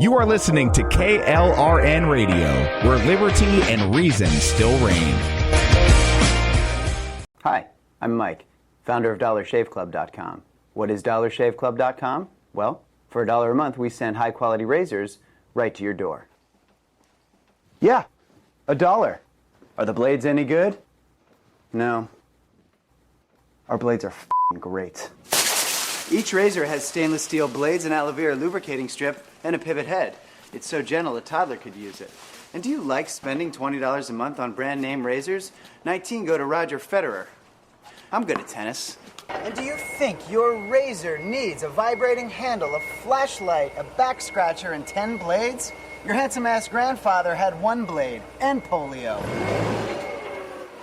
You are listening to KLRN Radio, where liberty and reason still reign. Hi, I'm Mike, founder of DollarShaveClub.com. What is DollarShaveClub.com? Well, for $1 a month, we send high-quality razors right to your door. Yeah, $1. Are the blades any good? No. Our blades are f***ing great. Each razor has stainless steel blades, an aloe vera lubricating strip, and a pivot head. It's so gentle a toddler could use it. And do you like spending $20 a month on brand name razors? 19 go to Roger Federer. I'm good at tennis. And do you think your razor needs a vibrating handle, a flashlight, a back scratcher, and 10 blades? Your handsome-ass grandfather had 1 blade and polio.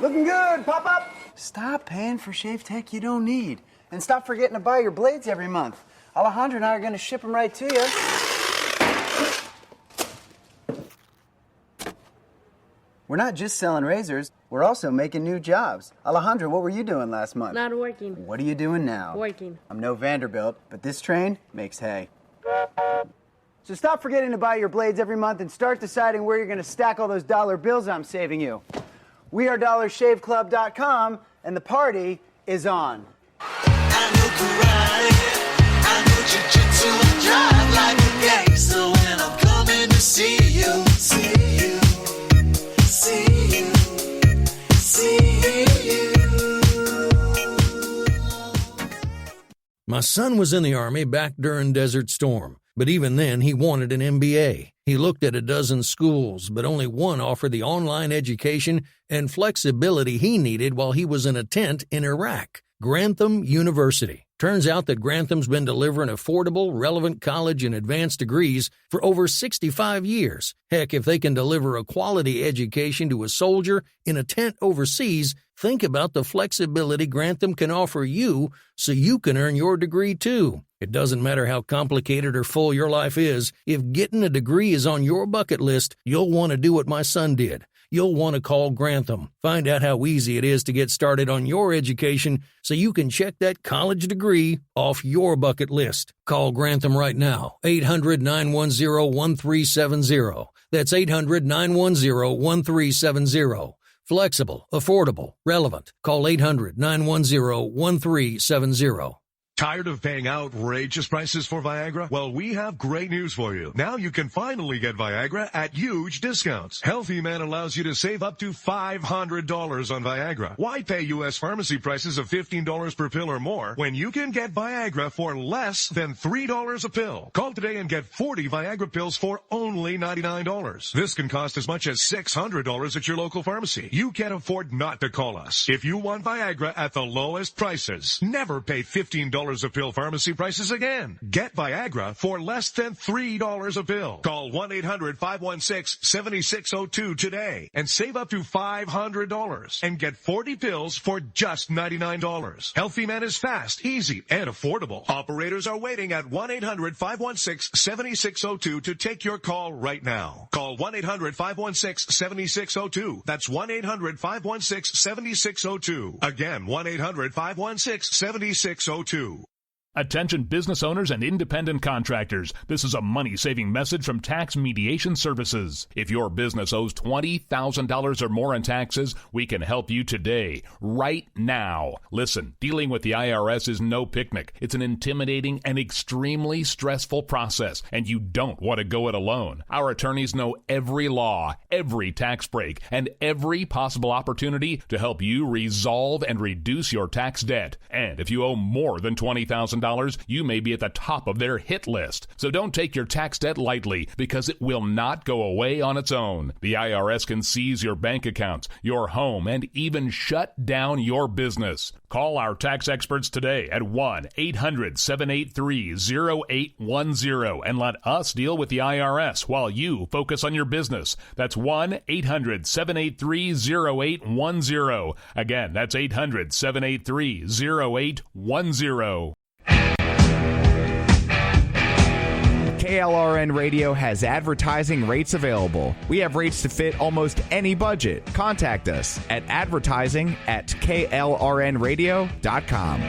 Looking good, Pop-Up! Stop paying for shave tech you don't need. And stop forgetting to buy your blades every month. Alejandro and I are going to ship them right to you. We're not just selling razors, we're also making new jobs. Alejandro, what were you doing last month? Not working. What are you doing now? Working. I'm no Vanderbilt, but this train makes hay. So stop forgetting to buy your blades every month and start deciding where you're going to stack all those dollar bills I'm saving you. We are DollarShaveClub.com, and the party is on. I know karate, I know jiu-jitsu, and drive like a gangster when I'm coming to see you, see you. My son was in the Army back during Desert Storm, but even then he wanted an MBA. He looked at a dozen schools, but only one offered the online education and flexibility he needed while he was in a tent in Iraq. Grantham University. Turns out that Grantham's been delivering affordable, relevant college and advanced degrees for over 65 years. Heck, if they can deliver a quality education to a soldier in a tent overseas, think about the flexibility Grantham can offer you so you can earn your degree too. It doesn't matter how complicated or full your life is, if getting a degree is on your bucket list, you'll want to do what my son did. You'll want to call Grantham. Find out how easy it is to get started on your education so you can check that college degree off your bucket list. Call Grantham right now, 800-910-1370. That's 800-910-1370. Flexible, affordable, relevant. Call 800-910-1370. Tired of paying outrageous prices for Viagra? Well, we have great news for you. Now you can finally get Viagra at huge discounts. Healthy Man allows you to save up to $500 on Viagra. Why pay U.S. pharmacy prices of $15 per pill or more when you can get Viagra for less than $3 a pill? Call today and get 40 Viagra pills for only $99. This can cost as much as $600 at your local pharmacy. You can't afford not to call us. If you want Viagra at the lowest prices, never pay $15 a pill pharmacy prices again. Get Viagra for less than $3 a pill. Call 1-800-516-7602 today and save up to $500 and get 40 pills for just $99. Healthy Man is fast, easy, and affordable. Operators are waiting at 1-800-516-7602 to take your call right now. Call 1-800-516-7602. That's 1-800-516-7602. Again, 1-800-516-7602. Attention business owners and independent contractors. This is a money-saving message from Tax Mediation Services. If your business owes $20,000 or more in taxes, we can help you today, right now. Listen, dealing with the IRS is no picnic. It's an intimidating and extremely stressful process, and you don't want to go it alone. Our attorneys know every law, every tax break, and every possible opportunity to help you resolve and reduce your tax debt. And if you owe more than $20,000, you may be at the top of their hit list. So don't take your tax debt lightly, because it will not go away on its own. The IRS can seize your bank accounts, your home, and even shut down your business. Call our tax experts today at 1-800-783-0810 and let us deal with the IRS while you focus on your business. That's 1-800-783-0810. Again, that's 800-783-0810. KLRN Radio has advertising rates available. We have rates to fit almost any budget. Contact us at advertising@klrnradio.com.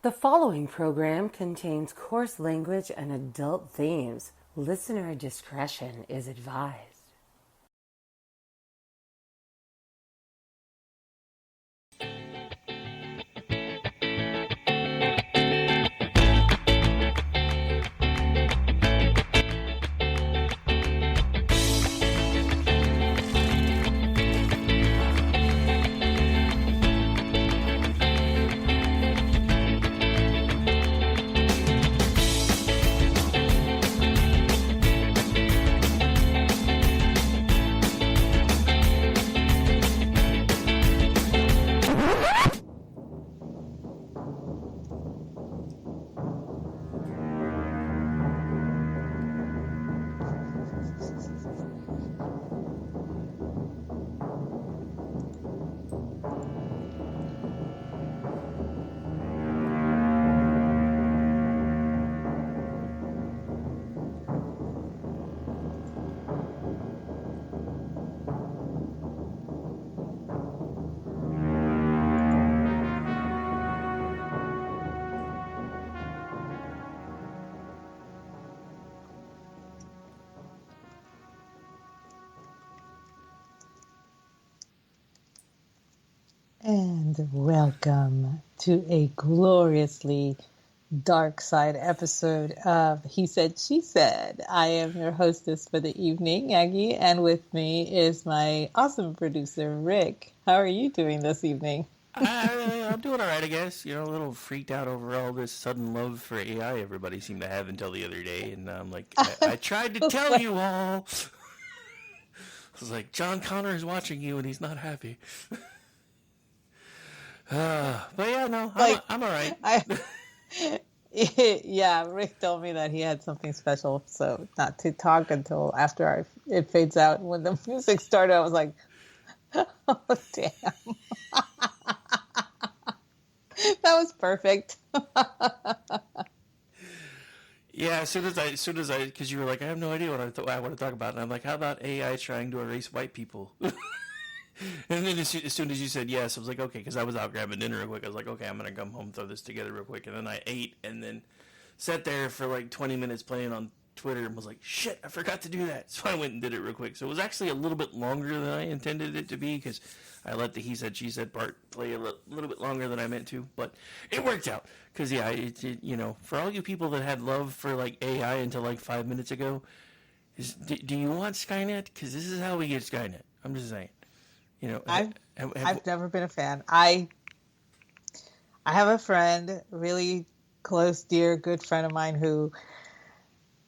The following program contains coarse language and adult themes. Listener discretion is advised. And welcome to a gloriously dark side episode of He Said, She Said. I am your hostess for the evening, Aggie, and with me is my awesome producer, Rick. How are you doing this evening? I'm doing all right, I guess. You know, a little freaked out over all this sudden love for AI everybody seemed to have until the other day. And I'm like, I tried to tell you all. I was like, John Connor is watching you and he's not happy. But yeah, no, I'm all right. Yeah, Rick told me that he had something special, so not to talk until after it fades out. When the music started, I was like, oh, damn. That was perfect. Yeah, as soon as I, because you were like, I have no idea what I want to talk about. And I'm like, how about AI trying to erase white people? And then as soon as you said yes, I was like, okay, because I was out grabbing dinner real quick. I was like, okay, I'm going to come home, throw this together real quick. And then I ate and then sat there for like 20 minutes playing on Twitter and was like, shit, I forgot to do that. So I went and did it real quick. So it was actually a little bit longer than I intended it to be because I let the he said, she said part play a little bit longer than I meant to. But it worked out because, yeah, you know, for all you people that had love for like AI until like 5 minutes ago, do you want Skynet? Because this is how we get Skynet. I'm just saying. You know, I've never been a fan. I have a friend, really close, dear, good friend of mine who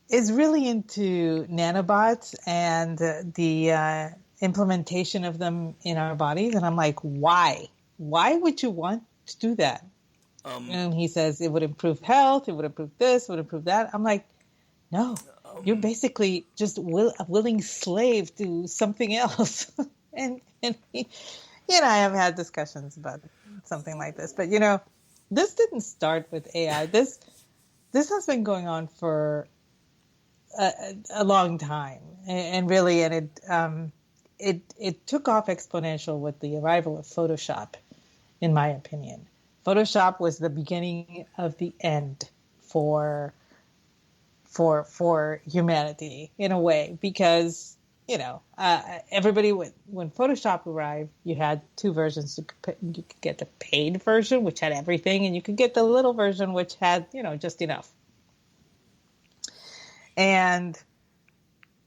is really into nanobots and the implementation of them in our bodies. And I'm like, why? Why would you want to do that? And he says it would improve health, it would improve this, it would improve that. I'm like, no, you're basically just a willing slave to something else. And he and I have had discussions about something like this. But, you know, this didn't start with AI. This has been going on for a long time. And really, it took off exponential with the arrival of Photoshop, in my opinion. Photoshop was the beginning of the end for humanity, in a way, because you know, everybody, when Photoshop arrived, you had two versions. You could get the paid version, which had everything, and you could get the little version, which had, you know, just enough. And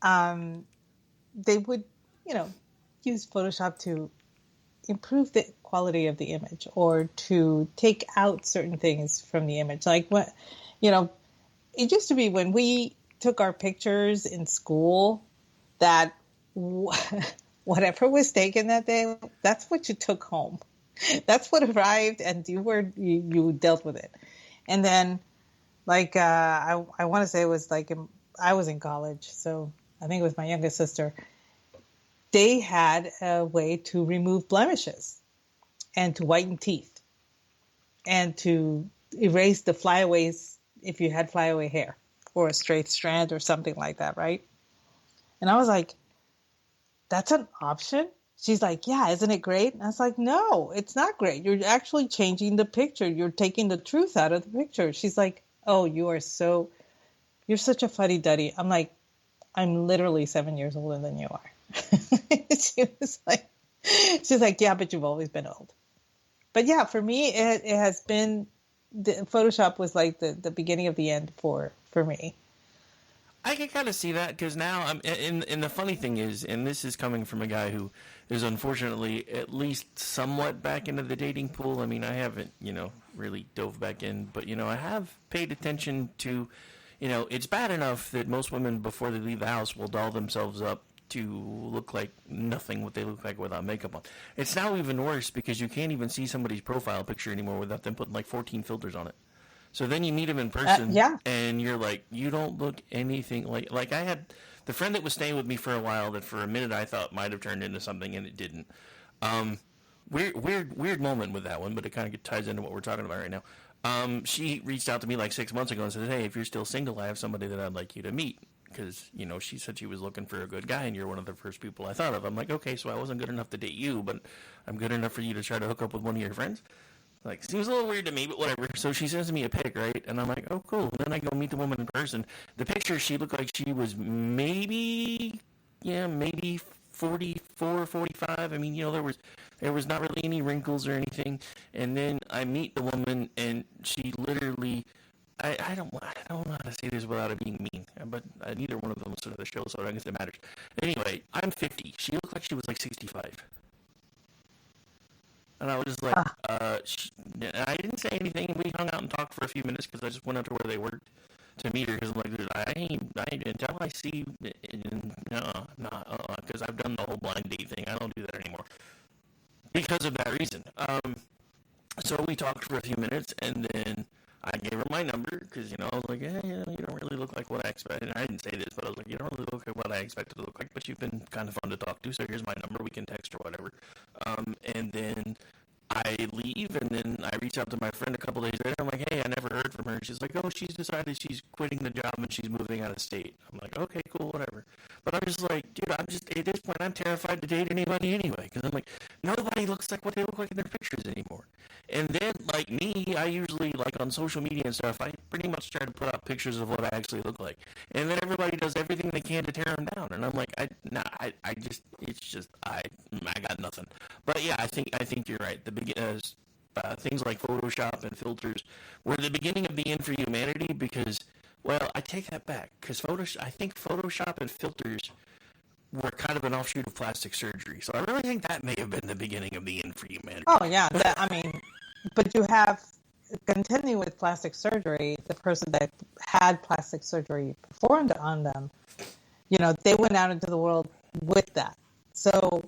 they would, you know, use Photoshop to improve the quality of the image or to take out certain things from the image. Like, what, you know, it used to be when we took our pictures in school, that whatever was taken that day, that's what you took home. That's what arrived, and you dealt with it. And then, like, I want to say it was like I was in college, so I think it was my youngest sister. They had a way to remove blemishes and to whiten teeth and to erase the flyaways if you had flyaway hair or a straight strand or something like that, right? And I was like, that's an option? she's like, yeah, isn't it great? And I was like, no, it's not great. You're actually changing the picture. You're taking the truth out of the picture. She's like, oh, you're such a fuddy-duddy. I'm like, I'm literally 7 years older than you are. She's like, yeah, but you've always been old. But yeah, for me, it has been, Photoshop was like the beginning of the end for me. I can kind of see that because now and the funny thing is, and this is coming from a guy who is unfortunately at least somewhat back into the dating pool. I mean, I haven't, really dove back in, but, I have paid attention to, it's bad enough that most women before they leave the house will doll themselves up to look like nothing what they look like without makeup on. It's now even worse because you can't even see somebody's profile picture anymore without them putting like 14 filters on it. So then you meet them in person, and you're like, you don't look anything like I had the friend that was staying with me for a while that for a minute I thought might have turned into something, and it didn't. Weird moment with that one, but it kind of ties into what we're talking about right now. She reached out to me like 6 months ago and said, hey, if you're still single, I have somebody that I'd like you to meet. Because, she said she was looking for a good guy, and you're one of the first people I thought of. I'm like, okay, so I wasn't good enough to date you, but I'm good enough for you to try to hook up with one of your friends? Like, seems a little weird to me, but whatever. So she sends me a pic, right? And I'm like, oh, cool. And then I go meet the woman in person. The picture, she looked like she was maybe 44, 45. I mean, there was not really any wrinkles or anything. And then I meet the woman, and she literally, I don't know how to say this without it being mean, but neither one of them was to the show, so I don't guess it matters. Anyway, I'm 50. She looked like she was like 65. And I was just like, I didn't say anything. We hung out and talked for a few minutes because I just went out to where they worked to meet her. Because I'm like, dude, I ain't until I see, because I've done the whole blind date thing. I don't do that anymore because of that reason. So we talked for a few minutes, and then I gave her my number because, I was like, yeah, you don't really look like what I expected. I didn't say this, but I was like, you don't really look like what I expected to look like, but you've been kind of fun to talk to, so here's my number. We can text or whatever. And then I leave, and then I reach out to my friend a couple days later. I'm like, hey, I never heard from her. She's like, oh, she's decided she's quitting the job and she's moving out of state. I'm like, okay, cool, whatever. But I'm just like, dude, at this point, I'm terrified to date anybody anyway. Because I'm like, nobody looks like what they look like in their pictures anymore. And then, like me, I usually, like on social media and stuff, I pretty much try to put out pictures of what I actually look like. And then everybody does everything they can to tear them down. And I'm like, I got nothing. But yeah, I think you're right. Things like Photoshop and filters were the beginning of the end for humanity because, well, I take that back because I think Photoshop and filters were kind of an offshoot of plastic surgery. So I really think that may have been the beginning of the end for humanity. Oh, yeah. But you have, continuing with plastic surgery, the person that had plastic surgery performed on them, they went out into the world with that. So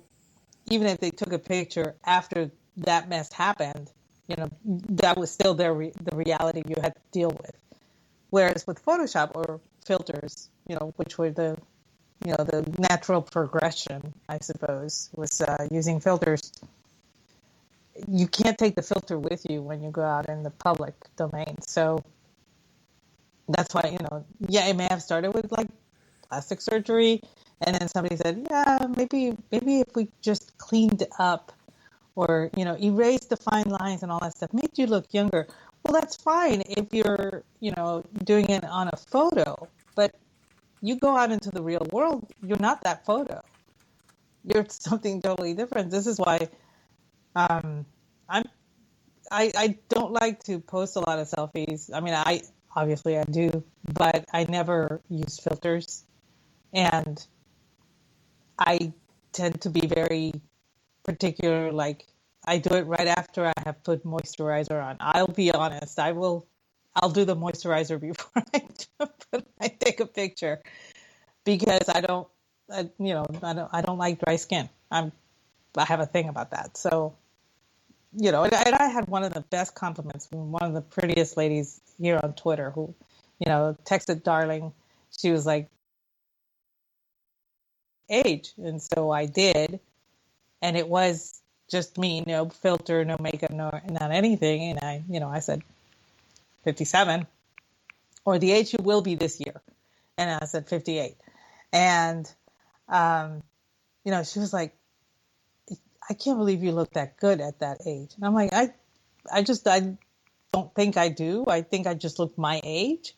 even if they took a picture after that mess happened, that was still the reality you had to deal with. Whereas with Photoshop or filters, which were the natural progression, I suppose, was using filters. You can't take the filter with you when you go out in the public domain. So that's why, it may have started with like plastic surgery, and then somebody said, yeah, maybe if we just cleaned up or, erased the fine lines and all that stuff, made you look younger. Well, that's fine if you're, doing it on a photo, but you go out into the real world, you're not that photo. You're something totally different. This is why I don't like to post a lot of selfies. I mean, I do, but I never use filters. And I tend to be very particular, like I do it right after I have put moisturizer on. I'll be honest, I'll do the moisturizer before I take a picture because I don't like dry skin. I have a thing about that. So, and I had one of the best compliments from one of the prettiest ladies here on Twitter who, texted darling. She was like, age. And so I did. And it was just me, no filter, no makeup, not anything. And I said 57 or the age you will be this year. And I said 58. And, she was like, I can't believe you look that good at that age. And I'm like, I don't think I do. I think I just look my age.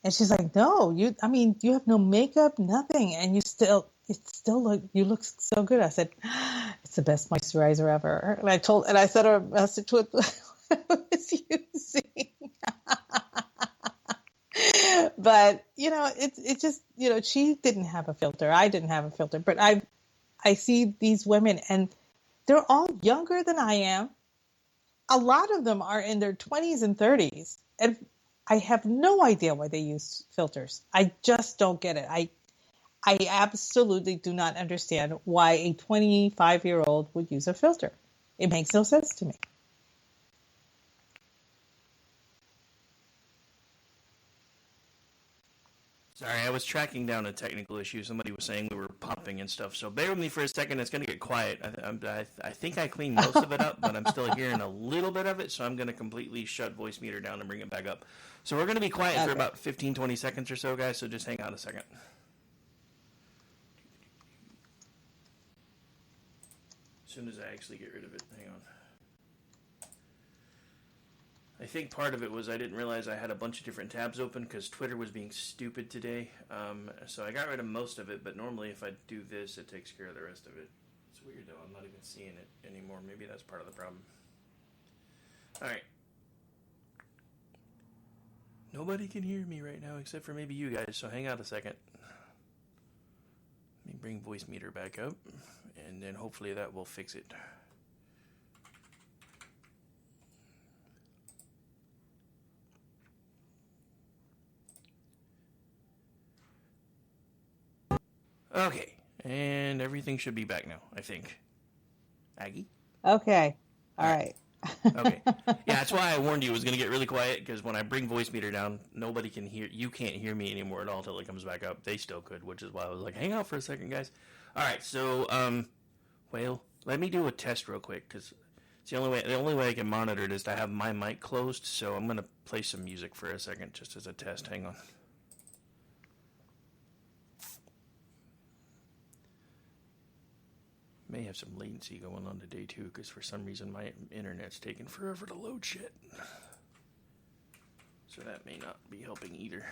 And she's like, no, you have no makeup, nothing. And you look so good. I said, it's the best moisturizer ever. And I sent her a message with what I was using. But, it's just, she didn't have a filter. I didn't have a filter. But I see these women, and they're all younger than I am. A lot of them are in their 20s and 30s. And I have no idea why they use filters. I just don't get it. I absolutely do not understand why a 25-year-old would use a filter. It makes no sense to me. Sorry, I was tracking down a technical issue. Somebody was saying we were popping and stuff. So bear with me for a second. It's going to get quiet. I think I cleaned most of it up, but I'm still hearing a little bit of it. So I'm going to completely shut voice meter down and bring it back up. So we're going to be quiet for about 15, 20 seconds or so, guys. So just hang on a second. As soon as I actually get rid of it, hang on. I think part of it was I didn't realize I had a bunch of different tabs open because Twitter was being stupid today. So I got rid of most of it, but normally if I do this, it takes care of the rest of it. It's weird, though. I'm not even seeing it anymore. Maybe that's part of the problem. All right. Nobody can hear me right now except for maybe you guys, so hang out a second. Let me bring voice meter back up, and then hopefully that will fix it. Okay, and everything should be back now, I think. Aggie? Okay, all right. Okay. Yeah, that's why I warned you it was going to get really quiet, because when I bring voice meter down, nobody can hear. You can't hear me anymore at all until it comes back up. They still could, which is why I was like, hang out for a second, guys. All right, so, well, let me do a test real quick, because it's the only way I can monitor it is to have my mic closed, so I'm going to play some music for a second, just as a test. Hang on. May have some latency going on today too, because for some reason my internet's taking forever to load shit. So that may not be helping either.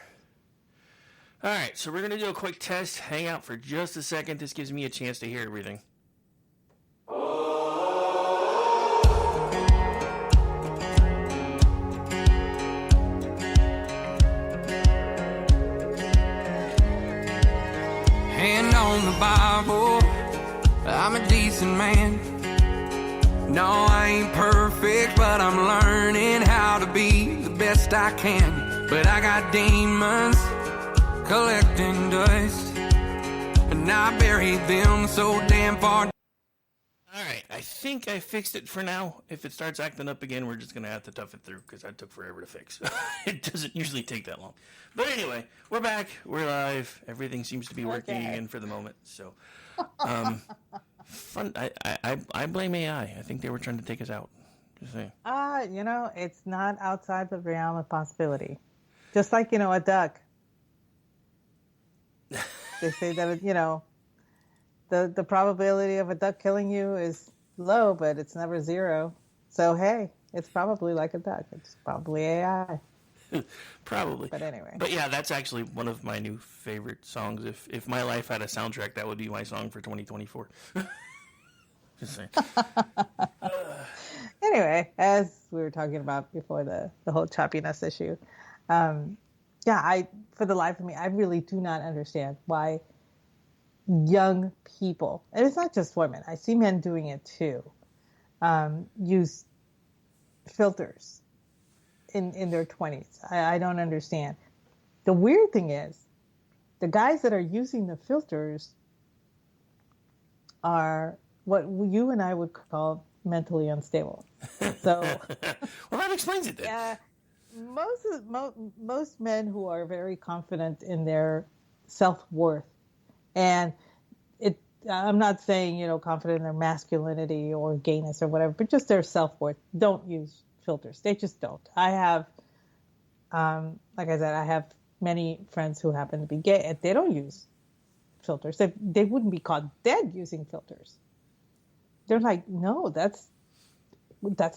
Alright, so we're going to do a quick test. Hang out for just a second. This gives me a chance to hear everything. Hand on the Bible, I'm a decent man. No, I ain't perfect, but I'm learning how to be the best I can. But I got demons collecting dust, and I buried them so damn far. Alright, I think I fixed it for now. If it starts acting up again, we're just going to have to tough it through, because that took forever to fix. It doesn't usually take that long. But anyway, we're back. We're live. Everything seems to be working again for the moment. So, fun. I blame AI. I think they were trying to take us out. Just saying. It's not outside the realm of possibility. Just like, a duck. They say that, the probability of a duck killing you is low, but it's never zero. So, hey, it's probably like a duck. It's probably AI. Probably. But anyway. But yeah, that's actually one of my new favorite songs. If my life had a soundtrack, that would be my song for 2024. Just saying. Anyway, as we were talking about before the whole choppiness issue, for the life of me, I really do not understand why young people, and it's not just women, I see men doing it too, use filters in their 20s. I don't understand. The weird thing is, the guys that are using the filters are what you and I would call mentally unstable. So, well, that explains it then. Yeah, most men who are very confident in their self-worth, and I'm not saying, confident in their masculinity or gayness or whatever, but just their self-worth, don't use filters. They just don't. I have, like I said, I have many friends who happen to be gay, and they don't use filters. They wouldn't be caught dead using filters. they're like, no, that's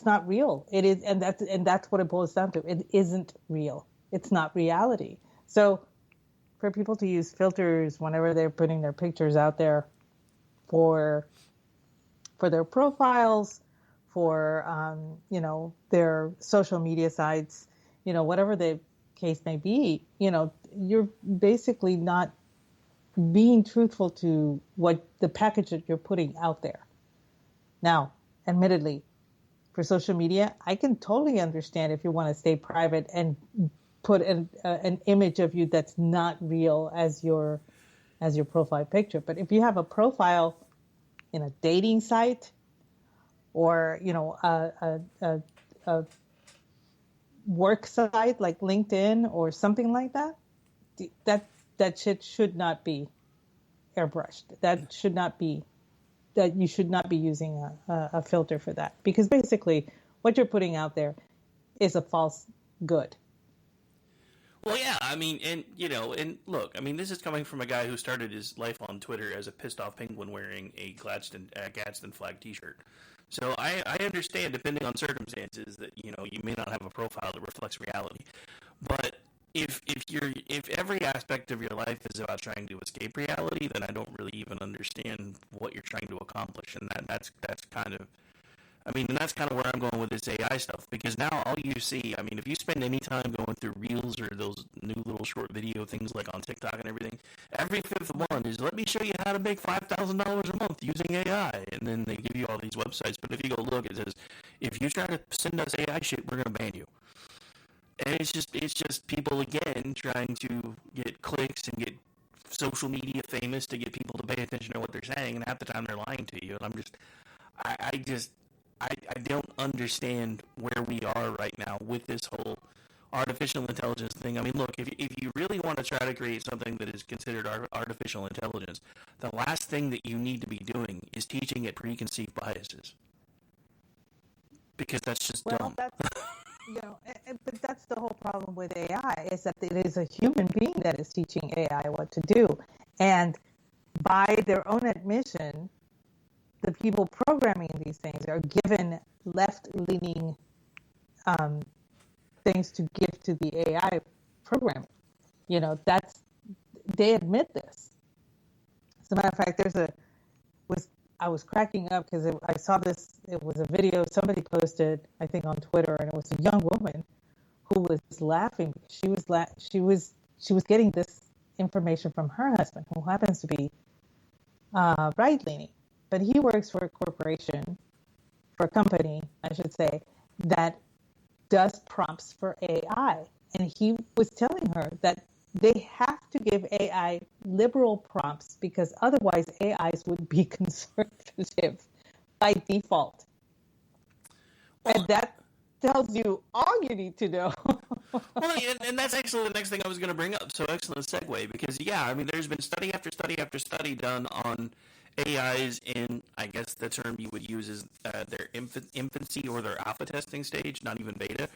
not real. It is, and that's what it boils down to. It isn't real. It's not reality. So for people to use filters whenever they're putting their pictures out there for their profiles, for their social media sites, whatever the case may be, you're basically not being truthful to what the package that you're putting out there. Now, admittedly, for social media, I can totally understand if you want to stay private and put an image of you that's not real as your profile picture. But if you have a profile in a dating site or a work site like LinkedIn or something like that, that shit should not be airbrushed. That you should not be using a filter for that, because basically what you're putting out there is a false good. Well, yeah, I mean, and look, I mean, this is coming from a guy who started his life on Twitter as a pissed off penguin wearing a Gadsden flag T-shirt. So I understand, depending on circumstances, that you may not have a profile that reflects reality, but if every aspect of your life is about trying to escape reality, then I don't really even understand what you're trying to accomplish, and that's kind of, and that's kind of where I'm going with this AI stuff, because now all you see, if you spend any time going through Reels or those new little short video things like on TikTok and everything, every fifth one is, let me show you how to make $5,000 a month using AI, and then they give you all these websites, but if you go look, it says, if you try to send us AI shit, we're going to ban you. And it's just people, again, trying to get clicks and get social media famous to get people to pay attention to what they're saying, and half the time they're lying to you, and I don't understand where we are right now with this whole artificial intelligence thing. Look, if you really want to try to create something that is considered artificial intelligence, the last thing that you need to be doing is teaching it preconceived biases. Because that's just dumb. But that's the whole problem with AI, is that it is a human being that is teaching AI what to do. And by their own admission, the people programming these things are given left-leaning things to give to the AI programming. They admit this. As a matter of fact, I was cracking up because I saw this. It was a video somebody posted, I think, on Twitter, and it was a young woman who was laughing because she was getting this information from her husband, who happens to be right-leaning, but he works for a corporation, for a company, I should say, that does prompts for AI, and he was telling her that they have to give AI liberal prompts because otherwise AIs would be conservative by default. And that tells you all you need to know. Well, and that's actually the next thing I was going to bring up. So excellent segue, because there's been study after study after study done on AIs in, I guess the term you would use is their infancy or their alpha testing stage, not even beta,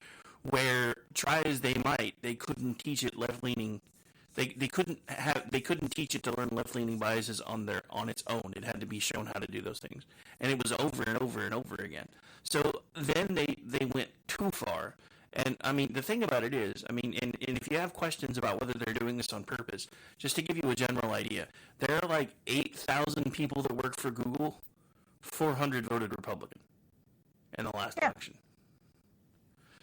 where try as they might, they couldn't teach it left-leaning. They couldn't teach it to learn left-leaning biases on its own. It had to be shown how to do those things, and it was over and over and over again. So then they went too far. And the thing about it is, and if you have questions about whether they're doing this on purpose, just to give you a general idea, there are like 8,000 people that work for Google, 400 voted Republican in the last election.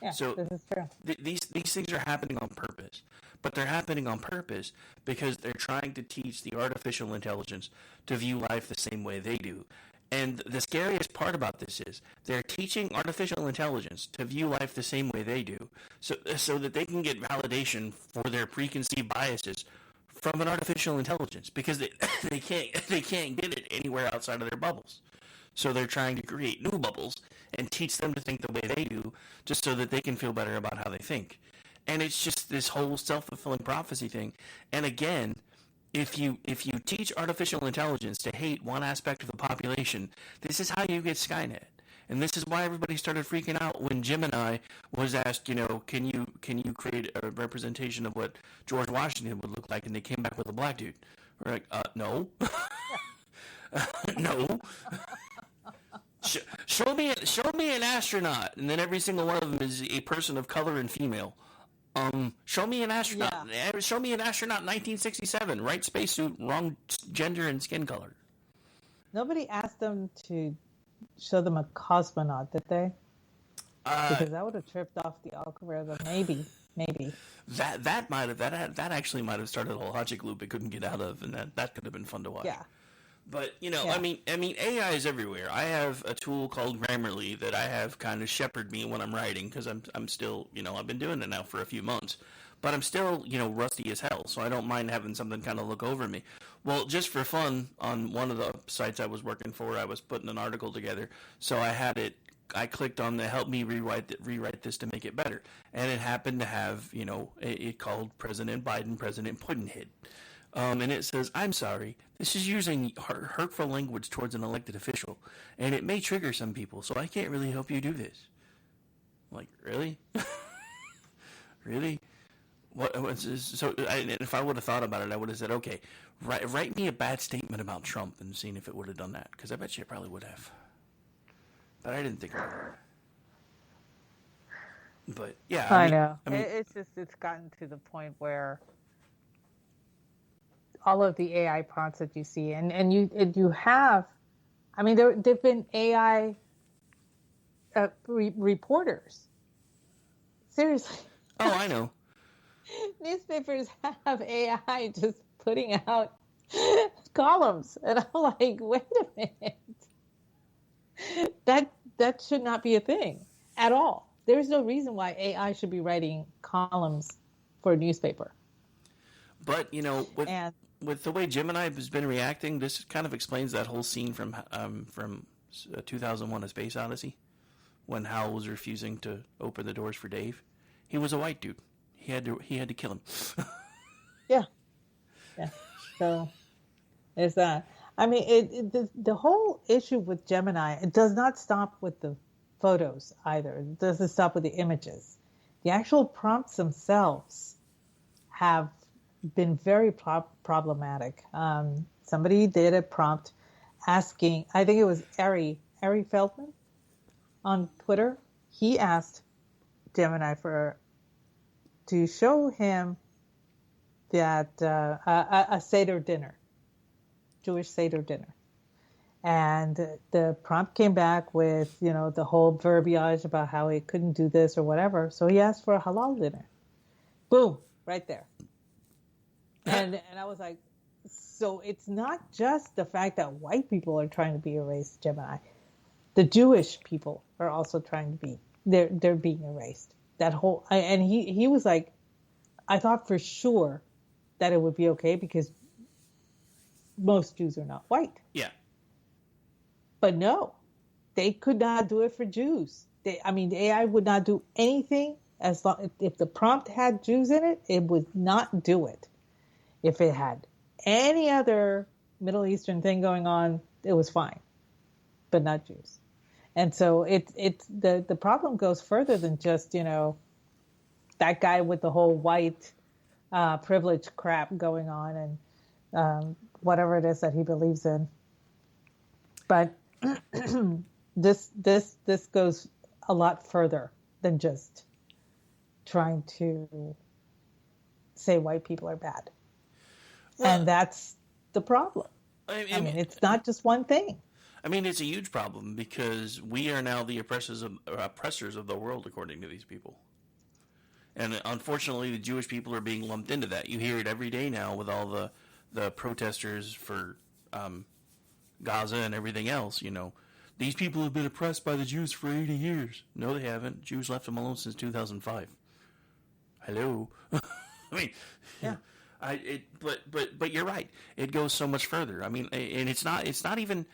Yeah, so this is true. These things are happening on purpose, but they're happening on purpose because they're trying to teach the artificial intelligence to view life the same way they do. And the scariest part about this is they're teaching artificial intelligence to view life the same way they do, so that they can get validation for their preconceived biases from an artificial intelligence, because they can't get it anywhere outside of their bubbles. So they're trying to create new bubbles and teach them to think the way they do, just so that they can feel better about how they think. And it's just this whole self-fulfilling prophecy thing. And again, if you teach artificial intelligence to hate one aspect of the population, this is how you get Skynet. And this is why everybody started freaking out when Gemini was asked, can you create a representation of what George Washington would look like? And they came back with a black dude. We're like, no. No. show me an astronaut, and then every single one of them is a person of color and female. Show me an astronaut. Yeah. Show me an astronaut in 1967. Right spacesuit, wrong gender and skin color. Nobody asked them to show them a cosmonaut, did they? Because that would have tripped off the algorithm. Maybe. That actually might have started a logic loop it couldn't get out of, and that could have been fun to watch. Yeah. But I mean, AI is everywhere. I have a tool called Grammarly that I have kind of shepherd me when I'm writing, because I'm still, I've been doing it now for a few months, but I'm still, rusty as hell. So I don't mind having something kind of look over me. Well, just for fun, on one of the sites I was working for, I was putting an article together, so I clicked on the help me rewrite this to make it better, and it happened to have, it called President Biden, President Puddinhead. And it says, I'm sorry, this is using hurtful language towards an elected official, and it may trigger some people, so I can't really help you do this. I'm like, really? Really? If I would have thought about it, I would have said, okay, write me a bad statement about Trump and seeing if it would have done that, because I bet you it probably would have. But I didn't think about it. But, yeah. I know. It's gotten to the point where all of the AI prompts that you see, and you have, I mean, there've been AI reporters. Seriously. Oh, I know. Newspapers have AI just putting out columns, and I'm like, wait a minute. That should not be a thing at all. There's no reason why AI should be writing columns for a newspaper. But, with the way Gemini has been reacting, this kind of explains that whole scene from 2001: A Space Odyssey, when Hal was refusing to open the doors for Dave. He was a white dude. He had to kill him. Yeah. So there's that. I mean, the whole issue with Gemini, it does not stop with the photos either. It doesn't stop with the images. The actual prompts themselves have been very problematic. Somebody did a prompt asking, I think it was Ari Feldman on Twitter. He asked Gemini to show him that a Seder dinner, Jewish Seder dinner. And the prompt came back with, the whole verbiage about how he couldn't do this or whatever. So he asked for a halal dinner. Boom, right there. And I was like, so it's not just the fact that white people are trying to be erased, Gemini. The Jewish people are also trying to be, they're being erased. That whole, and he was like, I thought for sure that it would be okay because most Jews are not white. Yeah. But no, they could not do it for Jews. The AI would not do anything as long, if the prompt had Jews in it, it would not do it. If it had any other Middle Eastern thing going on, it was fine, but not Jews. And so the problem goes further than just, that guy with the whole white privilege crap going on and whatever it is that he believes in. But this goes a lot further than just trying to say white people are bad. Well, and that's the problem. I mean, it's not just one thing. I mean, it's a huge problem because we are now the oppressors of the world, according to these people. And unfortunately, the Jewish people are being lumped into that. You hear it every day now with all the protesters for Gaza and everything else. These people have been oppressed by the Jews for 80 years. No, they haven't. Jews left them alone since 2005. Hello. I mean, yeah. But you're right. It goes so much further. I mean, and it's not even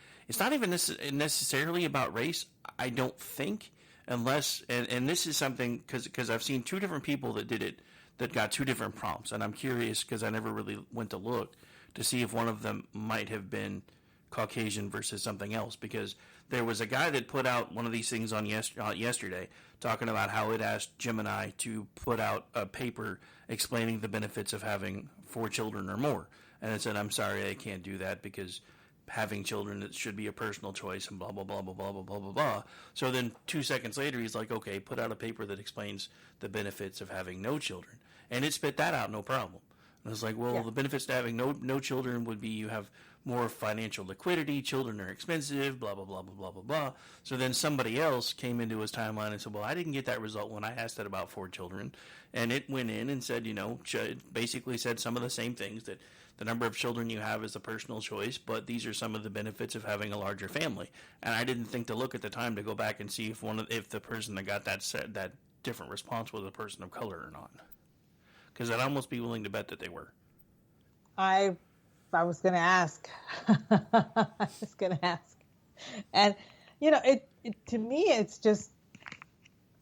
necessarily about race. I don't think, unless and this is something because I've seen two different people that did it that got two different prompts, and I'm curious because I never really went to look to see if one of them might have been Caucasian versus something else, because there was a guy that put out one of these things on yesterday talking about how it asked Gemini to put out a paper explaining the benefits of having 4 children or more. And it said, I'm sorry, I can't do that because having children, it should be a personal choice and blah, blah, blah, blah, blah, blah, blah, blah, blah. So then 2 seconds later, he's like, okay, put out a paper that explains the benefits of having no children. And it spit that out, no problem. And I was like, well, the benefits to having no children would be you have more financial liquidity, children are expensive, blah, blah, blah, blah, blah, blah, blah. So then somebody else came into his timeline and said, well, I didn't get that result when I asked it about 4 children. And it went in and said, basically said some of the same things, that the number of children you have is a personal choice, but these are some of the benefits of having a larger family. And I didn't think to look at the time to go back and see if the person that got that different response was a person of color or not. Because I'd almost be willing to bet that they were. I was going to ask. I was going to ask. And, it to me, it's just,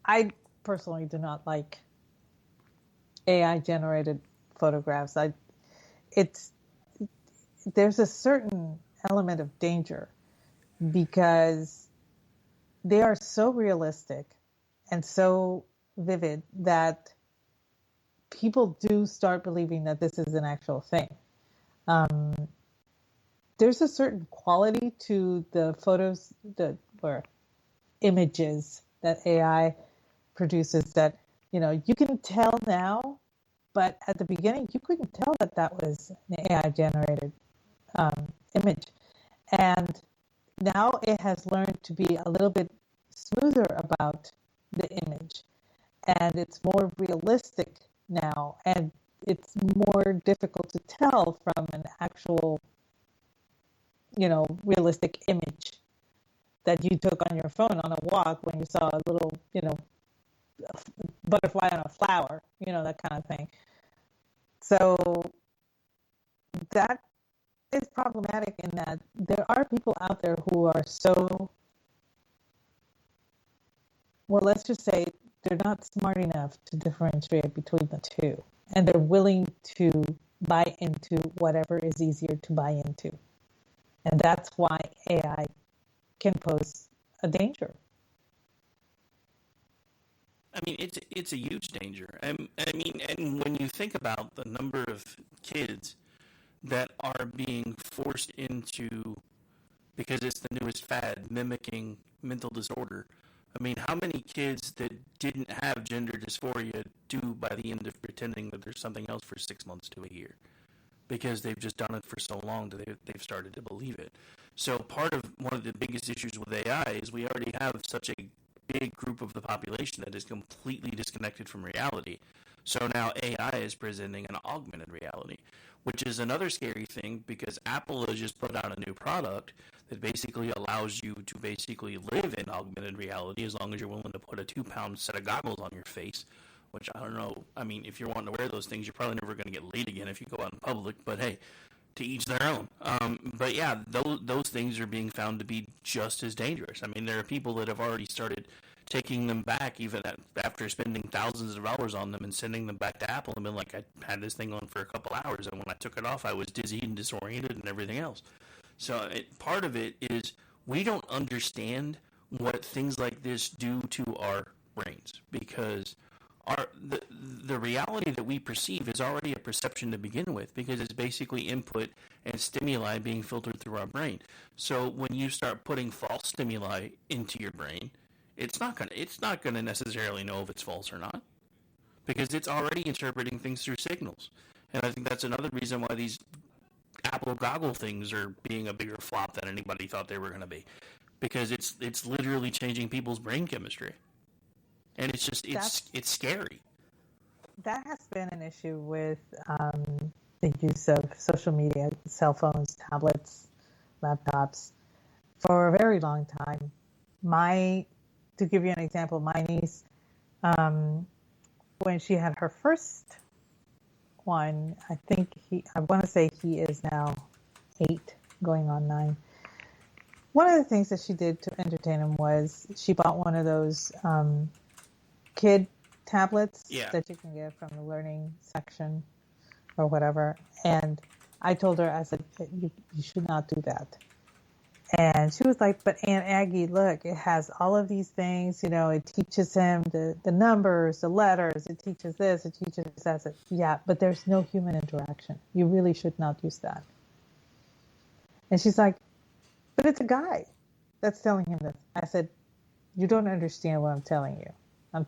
I personally do not like AI-generated photographs. There's a certain element of danger because they are so realistic and so vivid that people do start believing that this is an actual thing. There's a certain quality to the photos or images that AI produces that, you can tell now, but at the beginning, you couldn't tell that was an AI-generated image. And now it has learned to be a little bit smoother about the image. And it's more realistic now. And it's more difficult to tell from an actual, realistic image that you took on your phone on a walk when you saw a little, butterfly on a flower, that kind of thing. So that is problematic in that there are people out there who are so, well, let's just say they're not smart enough to differentiate between the two. And they're willing to buy into whatever is easier to buy into. And that's why AI can pose a danger. I mean, it's a huge danger. And when you think about the number of kids that are being forced into, because it's the newest fad, mimicking mental disorder. I mean, how many kids that didn't have gender dysphoria do by the end of pretending that there's something else for 6 months to a year? Because they've just done it for so long that they've started to believe it. So one of the biggest issues with AI is we already have such a big group of the population that is completely disconnected from reality. So now AI is presenting an augmented reality, which is another scary thing because Apple has just put out a new product that basically allows you to basically live in augmented reality as long as you're willing to put a 2-pound set of goggles on your face, which I don't know. I mean, if you're wanting to wear those things, you're probably never going to get laid again if you go out in public, but hey, to each their own. But yeah, those things are being found to be just as dangerous. I mean, there are people that have already started taking them back even after spending thousands of dollars on them and sending them back to Apple and been like, I had this thing on for a couple hours and when I took it off I was dizzy and disoriented and everything else. So part of it is we don't understand what things like this do to our brains because the reality that we perceive is already a perception to begin with because it's basically input and stimuli being filtered through our brain. So when you start putting false stimuli into your brain, it's not gonna necessarily know if it's false or not because it's already interpreting things through signals. And I think that's another reason why these Apple goggle things are being a bigger flop than anybody thought they were going to be because it's literally changing people's brain chemistry. And it's just, it's scary. That has been an issue with the use of social media, cell phones, tablets, laptops for a very long time. To give you an example, my niece, when she had her first one, I want to say he is now 8, going on 9. One of the things that she did to entertain him was she bought one of those kid tablets that you can get from the learning section or whatever. And I told her, I said, you should not do that. And she was like, but Aunt Aggie, look, it has all of these things, it teaches him the numbers, the letters, it teaches this, it teaches that. I said, yeah, but there's no human interaction. You really should not use that. And she's like, But it's a guy that's telling him this. I said, you don't understand what I'm telling you. I'm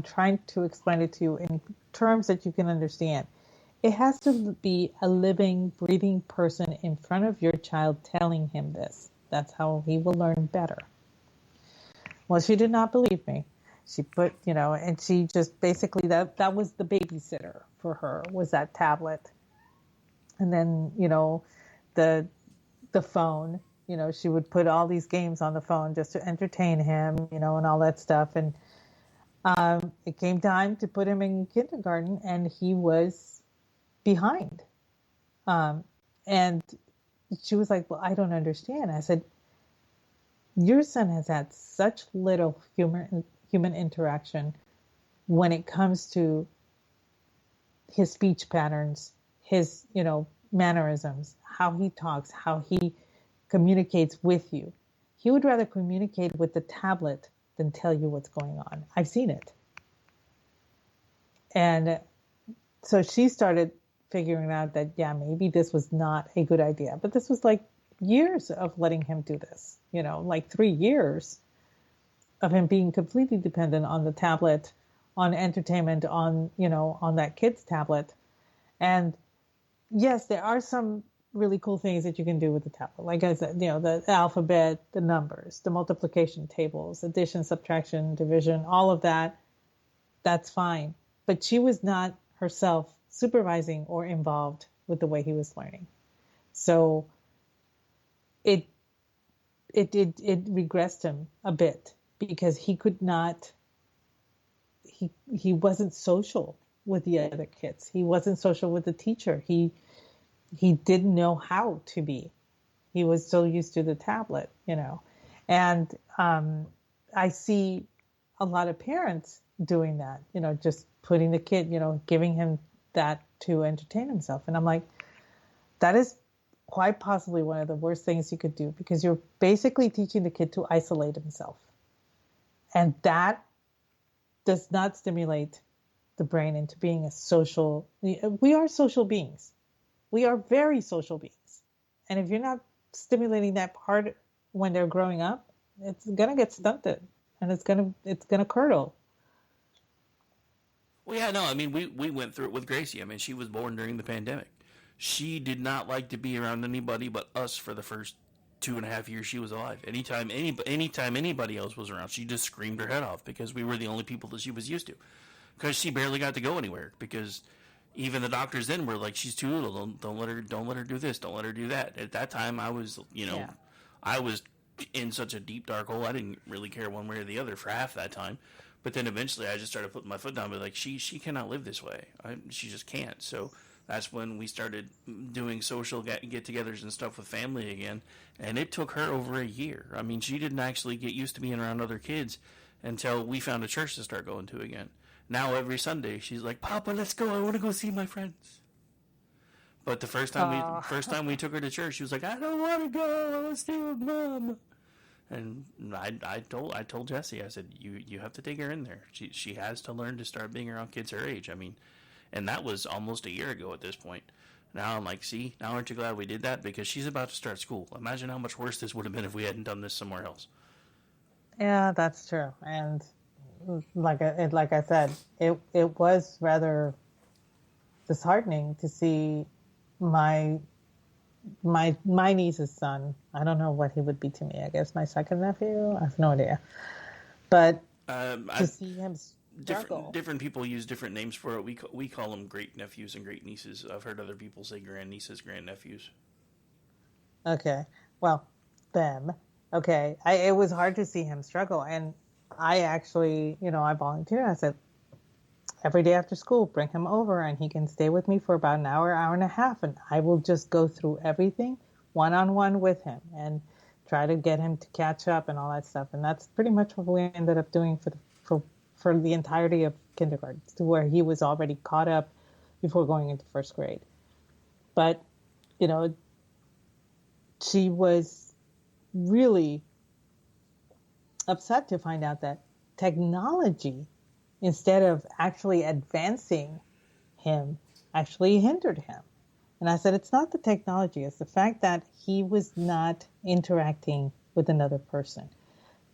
trying to explain it to you in terms that you can understand. It has to be a living, breathing person in front of your child telling him this. That's how he will learn better. Well, she did not believe me. She put, and she just basically, that was the babysitter for her, was that tablet. And then, the phone, she would put all these games on the phone just to entertain him, and all that stuff. And it came time to put him in kindergarten, and he was behind. And she was like, well, I don't understand. I said, your son has had such little human interaction when it comes to his speech patterns, his, mannerisms, how he talks, how he communicates with you. He would rather communicate with the tablet than tell you what's going on. I've seen it. And so she started figuring out that, yeah, maybe this was not a good idea. But this was like years of letting him do this, like 3 years of him being completely dependent on the tablet, on entertainment, on that kid's tablet. And yes, there are some really cool things that you can do with the tablet. Like I said, the alphabet, the numbers, the multiplication tables, addition, subtraction, division, all of that, that's fine. But she was not herself supervising or involved with the way he was learning. So it regressed him a bit because he could not, he wasn't social with the other kids. He wasn't social with the teacher. He didn't know how to be. He was so used to the tablet, And I see a lot of parents doing that, just putting the kid, giving him that to entertain himself. And I'm like, that is quite possibly one of the worst things you could do, because you're basically teaching the kid to isolate himself. And that does not stimulate the brain into being a social. We are social beings. We are very social beings. And if you're not stimulating that part when they're growing up, it's going to get stunted and it's going to curdle. Well, yeah, no, I mean, we went through it with Gracie. I mean, she was born during the pandemic. She did not like to be around anybody but us for the first 2.5 years she was alive. Anytime anybody else was around, she just screamed her head off because we were the only people that she was used to. Because she barely got to go anywhere. Because even the doctors then were like, she's too little. Don't let her do this. Don't let her do that. At that time, I was, I was in such a deep dark hole. I didn't really care one way or the other for half that time. But then eventually, I just started putting my foot down. But like, she cannot live this way. She just can't. So that's when we started doing social get-togethers and stuff with family again. And it took her over a year. I mean, she didn't actually get used to being around other kids until we found a church to start going to again. Now every Sunday she's like, Papa, let's go. I want to go see my friends. But the first time we took her to church, she was like, I don't want to go. I want to stay with Mom. And I told Jessie, I said, you have to take her in there. She has to learn to start being around kids her age. I mean, and that was almost a year ago at this point. Now I'm like, see, now aren't you glad we did that? Because she's about to start school. Imagine how much worse this would have been if we hadn't done this somewhere else. Yeah, that's true. And like I said, it was rather disheartening to see my niece's son. I don't know what he would be to me. I guess my second nephew. I have no idea. But to see him struggle. Different people use different names for it. We call them great nephews and great nieces. I've heard other people say grandnieces, grandnephews. Okay, well, them. Okay, it was hard to see him struggle, and I actually, I volunteered. I said, every day after school, bring him over and he can stay with me for about an hour, hour and a half. And I will just go through everything one-on-one with him and try to get him to catch up and all that stuff. And that's pretty much what we ended up doing for the entirety of kindergarten, to where he was already caught up before going into first grade. But, she was really upset to find out that technology, instead of actually advancing him, actually hindered him. And I said, it's not the technology. It's the fact that he was not interacting with another person.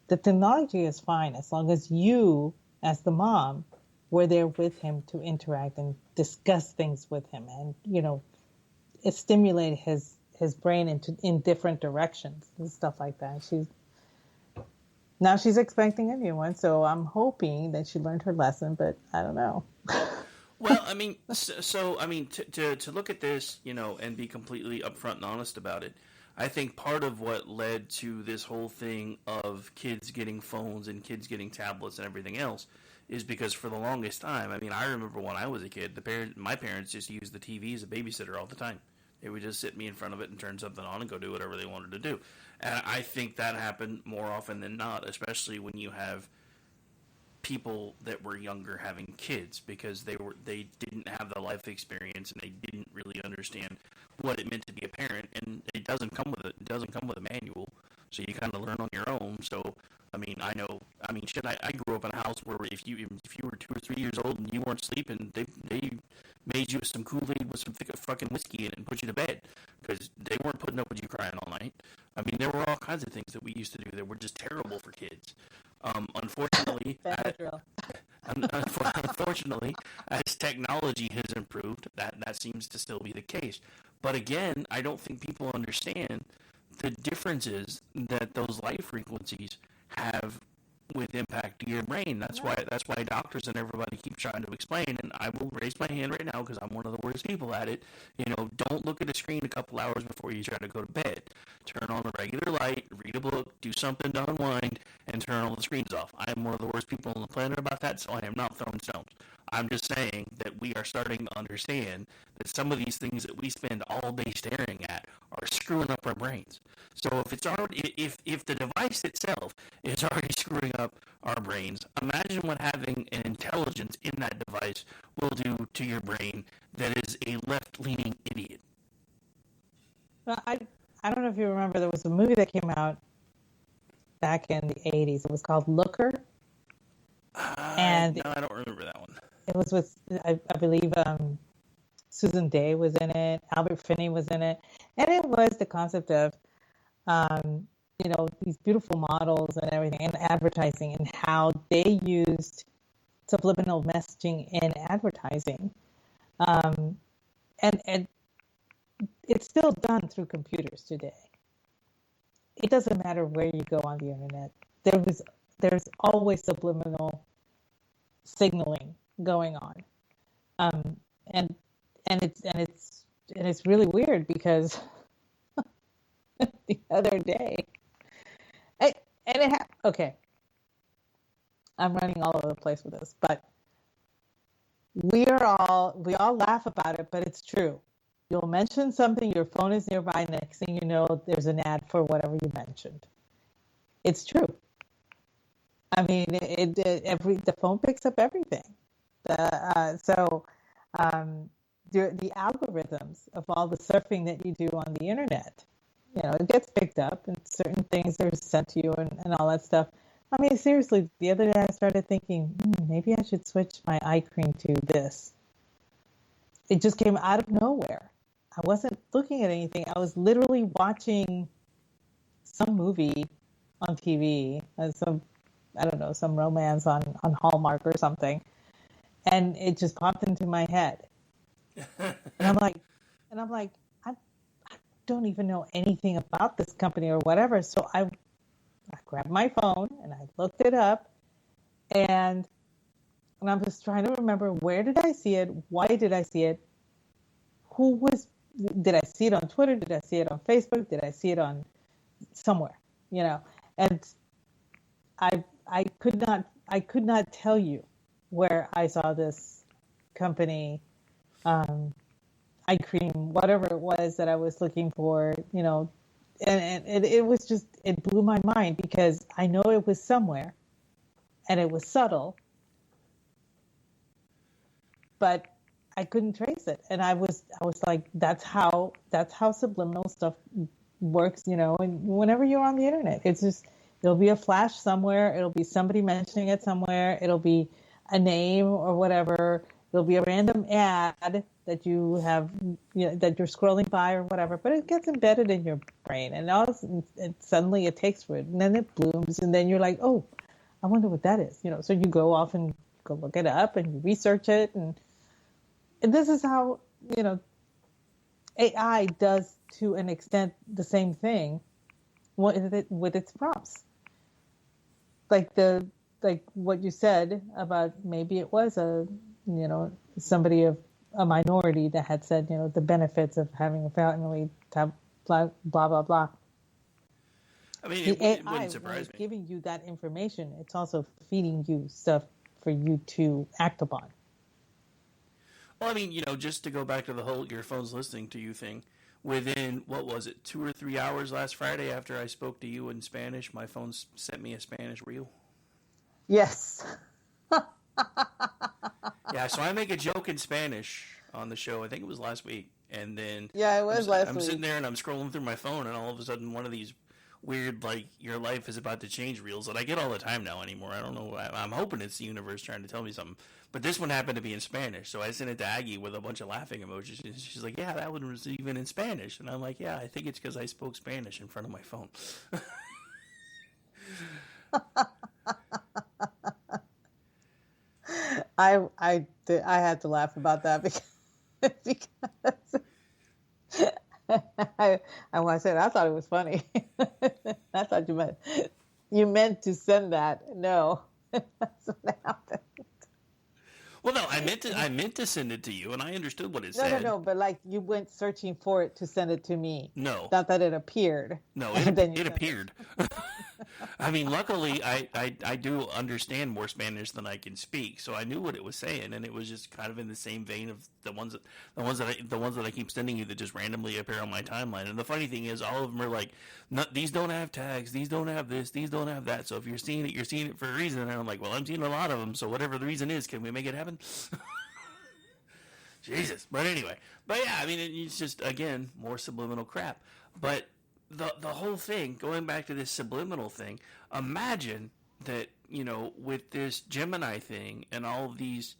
The technology is fine as long as you, as the mom, were there with him to interact and discuss things with him and, it stimulated his brain in different directions and stuff like that. Now she's expecting a new one, so I'm hoping that she learned her lesson, but I don't know. Well, I mean, to look at this, and be completely upfront and honest about it, I think part of what led to this whole thing of kids getting phones and kids getting tablets and everything else is because for the longest time, I mean, I remember when I was a kid, my parents just used the TV as a babysitter all the time. They would just sit me in front of it and turn something on and go do whatever they wanted to do. And I think that happened more often than not, especially when you have people that were younger having kids, because they didn't have the life experience and they didn't really understand what it meant to be a parent, and it doesn't come with a manual, so you kind of learn on your own. So I grew up in a house where if you were 2 or 3 years old and you weren't sleeping, they made you some Kool-Aid with some thick fucking whiskey in it and put you to bed because they weren't putting up with you crying all night. I mean, there were all kinds of things that we used to do that were just terrible for kids. Unfortunately, as technology has improved, that seems to still be the case. But again, I don't think people understand the differences that those light frequencies have with impact to your brain. That's why doctors and everybody keep trying to explain, and I will raise my hand right now because I'm one of the worst people at it. Don't look at a screen a couple hours before you try to go to bed. Turn on a regular light, read a book, do something to unwind, and turn all the screens off. I am one of the worst people on the planet about that, so I am not throwing stones. I'm just saying that we are starting to understand that some of these things that we spend all day staring at are screwing up our brains. So if the device itself is already screwing up our brains, imagine what having an intelligence in that device will do to your brain that is a left-leaning idiot. Well, I don't know if you remember, there was a movie that came out back in the 80s. It was called Looker. No, I don't remember that one. It was with, I believe, Susan Day was in it, Albert Finney was in it, and it was the concept of, these beautiful models and everything, and advertising, and how they used subliminal messaging in advertising, and it's still done through computers today. It doesn't matter where you go on the internet. There's always subliminal signaling going on, and it's really weird because the other day, okay, I'm running all over the place with this, but we all laugh about it, but it's true. You'll mention something, your phone is nearby, next thing you know, there's an ad for whatever you mentioned. It's true. I mean, the phone picks up everything. The algorithms of all the surfing that you do on the internet, it gets picked up, and certain things are sent to you and all that stuff. I mean, seriously, the other day I started thinking, maybe I should switch my eye cream to this. It just came out of nowhere. I wasn't looking at anything. I was literally watching some movie on TV, some romance on Hallmark or something, and it just popped into my head. And I'm like, I don't even know anything about this company or whatever. So I grabbed my phone and I looked it up, and I'm just trying to remember, where did I see it? Why did I see it? Did I see it on Twitter? Did I see it on Facebook? Did I see it on somewhere? And I could not tell you where I saw this company, eye cream, whatever it was that I was looking for, and it was just, it blew my mind because I know it was somewhere and it was subtle, but I couldn't trace it. And I was like, that's how subliminal stuff works, and whenever you're on the internet, it's just, it'll be a flash somewhere. It'll be somebody mentioning it somewhere. It'll be a name or whatever. There'll be a random ad that you have, that you're scrolling by or whatever, but it gets embedded in your brain, and suddenly it takes root, and then it blooms, and then you're like, oh, I wonder what that is. So you go off and go look it up, and you research it, and this is how AI does to an extent the same thing with its prompts. Like what you said about maybe it was somebody of a minority that had said, the benefits of having a family, blah, blah, blah. I mean, it wouldn't AI, surprise when it's me. giving you that information, it's also feeding you stuff for you to act upon. Well, I mean, just to go back to the whole your phone's listening to you thing, within, 2 or 3 hours last Friday after I spoke to you in Spanish, my phone sent me a Spanish reel. Yes. Yeah, so I make a joke in Spanish on the show. I think it was last week. And then Yeah, it was last I'm week. sitting there and I'm scrolling through my phone, and all of a sudden one of these weird, your life is about to change reels that I get all the time now anymore. I don't know. I'm hoping it's the universe trying to tell me something. But this one happened to be in Spanish, so I sent it to Aggie with a bunch of laughing emojis. And she's like, yeah, that one was even in Spanish. And I'm like, yeah, I think it's because I spoke Spanish in front of my phone. I had to laugh about that because I said I thought it was funny. I thought you meant to send that. No, that's what happened. Well, no, I meant to send it to you, and I understood what it said. No, but you went searching for it to send it to me. No. Not that it appeared. No, And then it appeared. I mean, luckily, I do understand more Spanish than I can speak, so I knew what it was saying, and it was just kind of in the same vein of the ones that I keep sending you that just randomly appear on my timeline. And the funny thing is, all of them are like, these don't have tags, these don't have this, these don't have that. So if you're seeing it for a reason. And I'm like, well, I'm seeing a lot of them, so whatever the reason is, can we make it happen? Jesus. But anyway, yeah, I mean, it's just, again, more subliminal crap. But the whole thing, going back to this subliminal thing, imagine that, with this Gemini thing and all of these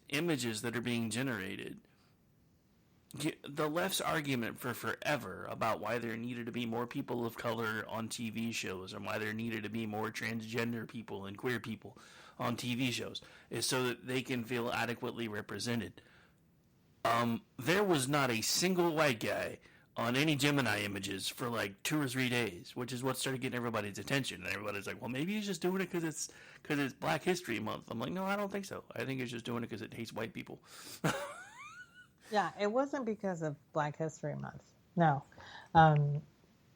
images that are being generated, the left's argument for forever about why there needed to be more people of color on TV shows and why there needed to be more transgender people and queer people on TV shows is so that they can feel adequately represented. There was not a single white guy on any Gemini images for 2 or 3 days, which is what started getting everybody's attention. And everybody's like, well, maybe he's just doing it because it's Black History Month. I'm like, no, I don't think so. I think it's just doing it because it hates white people. Yeah, it wasn't because of Black History Month. No,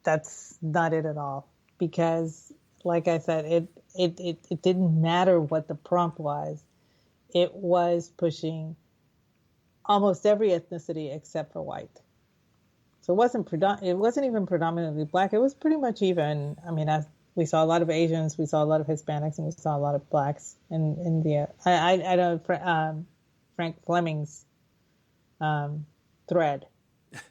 that's not it at all. Because, like I said, it didn't matter what the prompt was. It was pushing almost every ethnicity except for white. So it wasn't even predominantly Black. It was pretty much even. I mean, we saw a lot of Asians, we saw a lot of Hispanics, and we saw a lot of Blacks in India. I know Frank Fleming's thread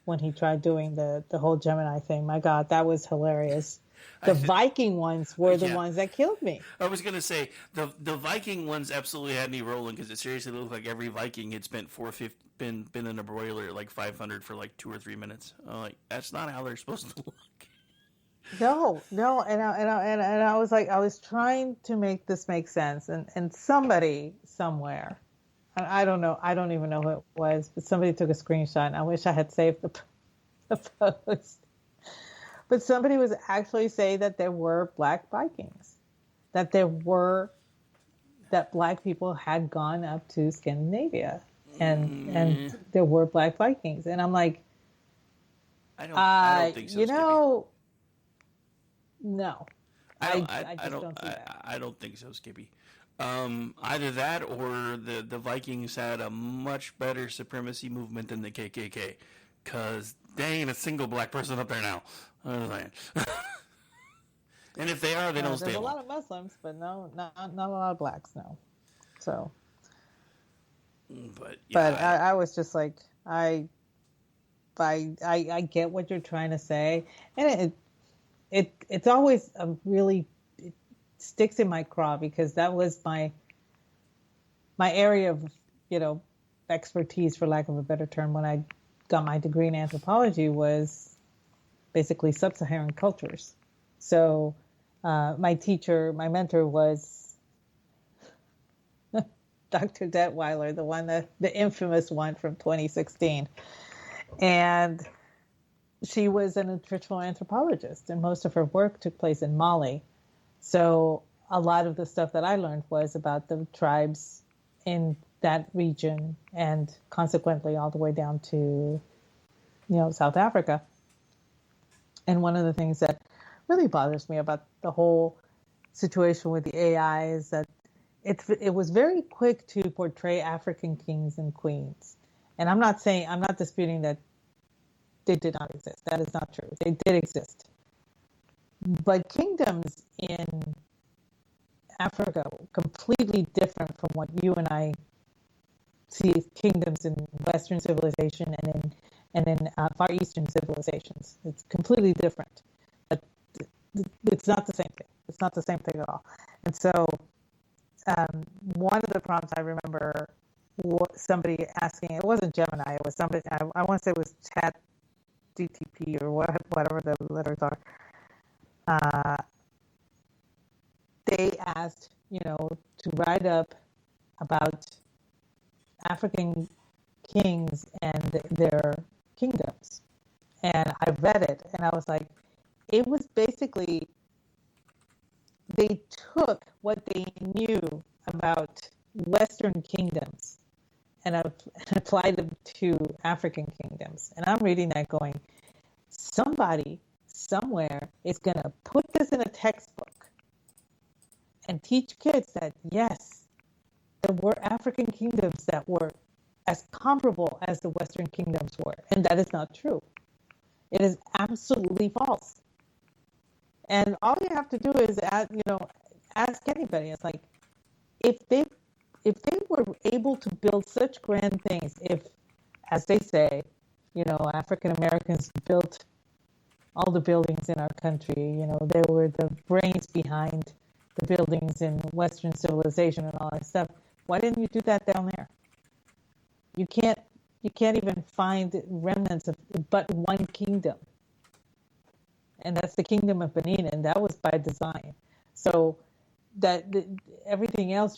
when he tried doing the whole Gemini thing. My God, that was hilarious. The Viking ones were the ones that killed me. I was going to say, the Viking ones absolutely had me rolling because it seriously looked like every Viking had spent been in a broiler at 500 for 2 or 3 minutes. That's not how they're supposed to look. No, and I was I was trying to make this make sense, and somebody somewhere, I don't know, I don't even know who it was, but somebody took a screenshot, and I wish I had saved the post. But somebody was actually saying that there were Black Vikings, that Black people had gone up to Scandinavia, and there were Black Vikings, and I'm like, I don't think so. No, I just don't see that. I don't think so, Skippy. Either that or the Vikings had a much better supremacy movement than the KKK, because there ain't a single Black person up there now. And if they are, they don't stay. There's a lot of Muslims, but not a lot of Blacks, no. So, but I was just like, I get what you're trying to say, and it's always it sticks in my craw because that was my area of expertise, for lack of a better term, when I got my degree in anthropology was basically sub-Saharan cultures. So my mentor was Dr. Detweiler, the infamous one from 2016. And she was an nutritional anthropologist, and most of her work took place in Mali. So a lot of the stuff that I learned was about the tribes in that region, and consequently all the way down to, South Africa. And one of the things that really bothers me about the whole situation with the AI is that it was very quick to portray African kings and queens. And I'm not disputing that they did not exist. That is not true. They did exist. But kingdoms in Africa were completely different from what you and I see as kingdoms in Western civilization and in Far Eastern civilizations. It's completely different. But it's not the same thing. It's not the same thing at all. And so one of the prompts I remember somebody asking, it wasn't Gemini, it was somebody, I want to say it was Chat DTP or whatever the letters are. They asked, to write up about African kings and their kingdoms. And I read it and I was like, it was basically, they took what they knew about Western kingdoms and applied them to African kingdoms. And I'm reading that going, somebody somewhere is going to put this in a textbook and teach kids that, yes, there were African kingdoms that were as comparable as the Western kingdoms were. And that is not true. It is absolutely false. And all you have to do is, ask anybody. It's like, if they were able to build such grand things, if, as they say, African Americans built all the buildings in our country, they were the brains behind the buildings in Western civilization and all that stuff. Why didn't you do that down there? You can't even find remnants of but one kingdom. And that's the kingdom of Benin, and that was by design. So everything else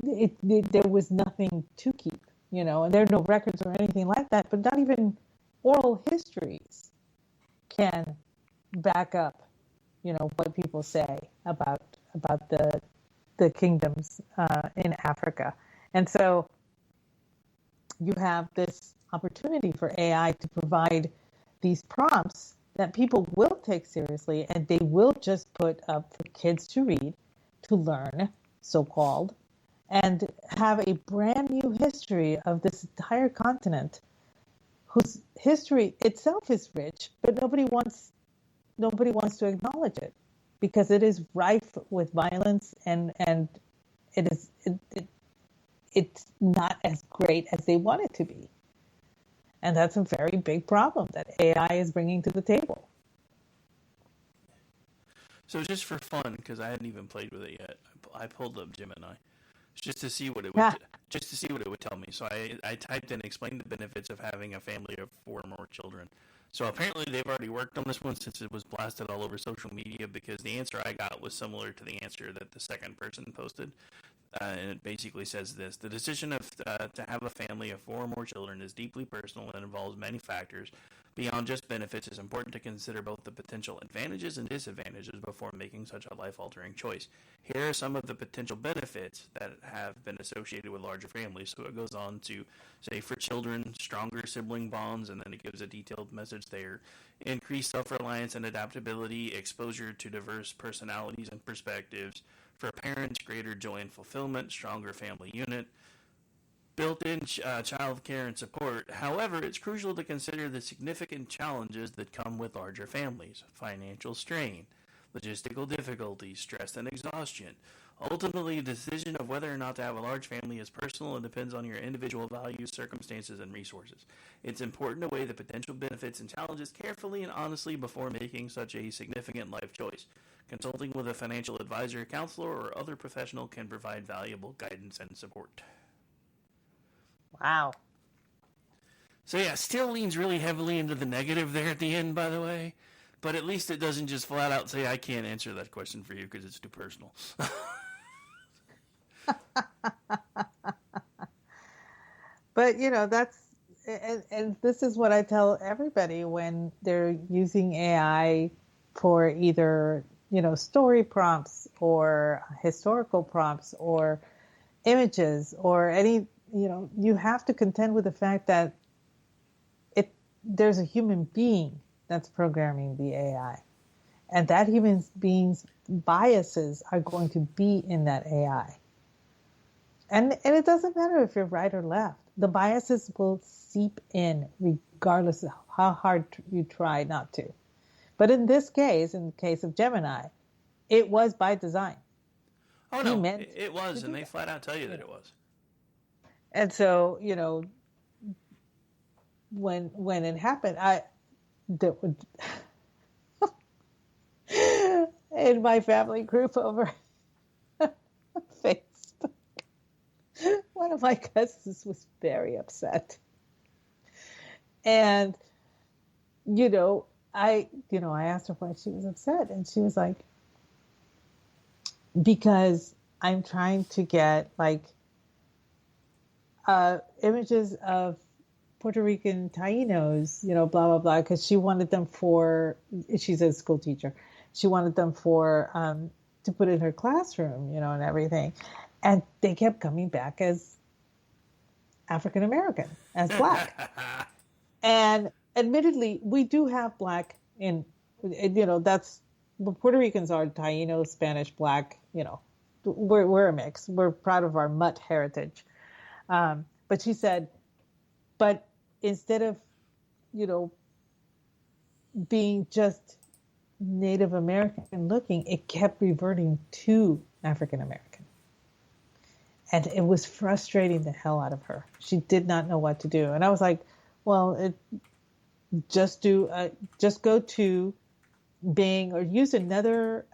there was nothing to keep, and there are no records or anything like that, but not even oral histories can back up, what people say about the kingdoms in Africa. And so you have this opportunity for AI to provide these prompts that people will take seriously, and they will just put up for kids to read, to learn, so-called, and have a brand new history of this entire continent, whose history itself is rich, but nobody wants to acknowledge it because it is rife with violence, and it's not as great as they want it to be. And that's a very big problem that AI is bringing to the table. So just for fun, because I hadn't even played with it yet, I pulled up Gemini just to see what it would tell me. So I typed in, explain the benefits of having a family of 4 or more children. So apparently they've already worked on this one since it was blasted all over social media, because the answer I got was similar to the answer that the second person posted. And it basically says this: the decision to have a family of 4 or more children is deeply personal and involves many factors. Beyond just benefits, it's important to consider both the potential advantages and disadvantages before making such a life-altering choice. Here are some of the potential benefits that have been associated with larger families. So it goes on to say, for children, stronger sibling bonds, and then it gives a detailed message there. Increased self-reliance and adaptability, exposure to diverse personalities and perspectives. For parents, greater joy and fulfillment, stronger family unit, built-in child care and support. However, it's crucial to consider the significant challenges that come with larger families: financial strain, logistical difficulties, stress and exhaustion. Ultimately, the decision of whether or not to have a large family is personal and depends on your individual values, circumstances, and resources. It's important to weigh the potential benefits and challenges carefully and honestly before making such a significant life choice. Consulting with a financial advisor, counselor, or other professional can provide valuable guidance and support. Wow. So yeah, still leans really heavily into the negative there at the end, by the way. But at least it doesn't just flat out say, I can't answer that question for you because it's too personal. But, that's, and this is what I tell everybody when they're using AI for either, story prompts or historical prompts or images or any, you have to contend with the fact that there's a human being that's programming the AI. And that human being's biases are going to be in that AI. And it doesn't matter if you're right or left. The biases will seep in regardless of how hard you try not to. But in this case, in the case of Gemini, it was by design. Oh, no, it was, and they flat out tell you that it was. And so, when it happened, in my family group over Facebook, one of my cousins was very upset. And, I asked her why she was upset, and she was like, because I'm trying to get images of Puerto Rican Tainos, blah, blah, blah, because she wanted them she's a school teacher. She wanted them to put in her classroom, and everything. And they kept coming back as African American, as Black. And admittedly, we do have Black that's, Puerto Ricans are Taino, Spanish, Black, we're a mix. We're proud of our mutt heritage. But she said, but instead of, being just Native American looking, it kept reverting to African American. And it was frustrating the hell out of her. She did not know what to do. And I was like, well, just go to Bing or use another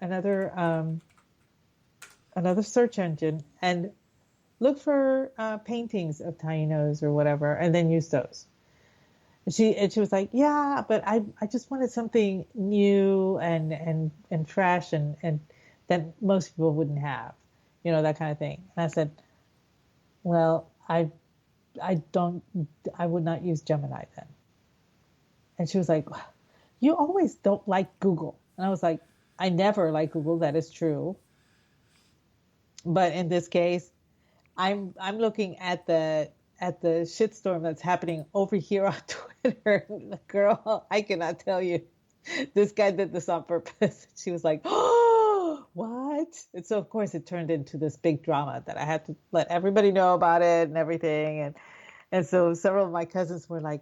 search engine and look for paintings of Tainos or whatever, and then use those. And she was like, yeah, but I just wanted something new and fresh and that most people wouldn't have, that kind of thing. And I said, well, I would not use Gemini then. And she was like, you always don't like Google. And I was like, I never like Google. That is true. But in this case, I'm looking at the shitstorm that's happening over here on Twitter. Girl, I cannot tell you. This guy did this on purpose. She was like, oh, what? And so, of course, it turned into this big drama that I had to let everybody know about it and everything. And so several of my cousins were like,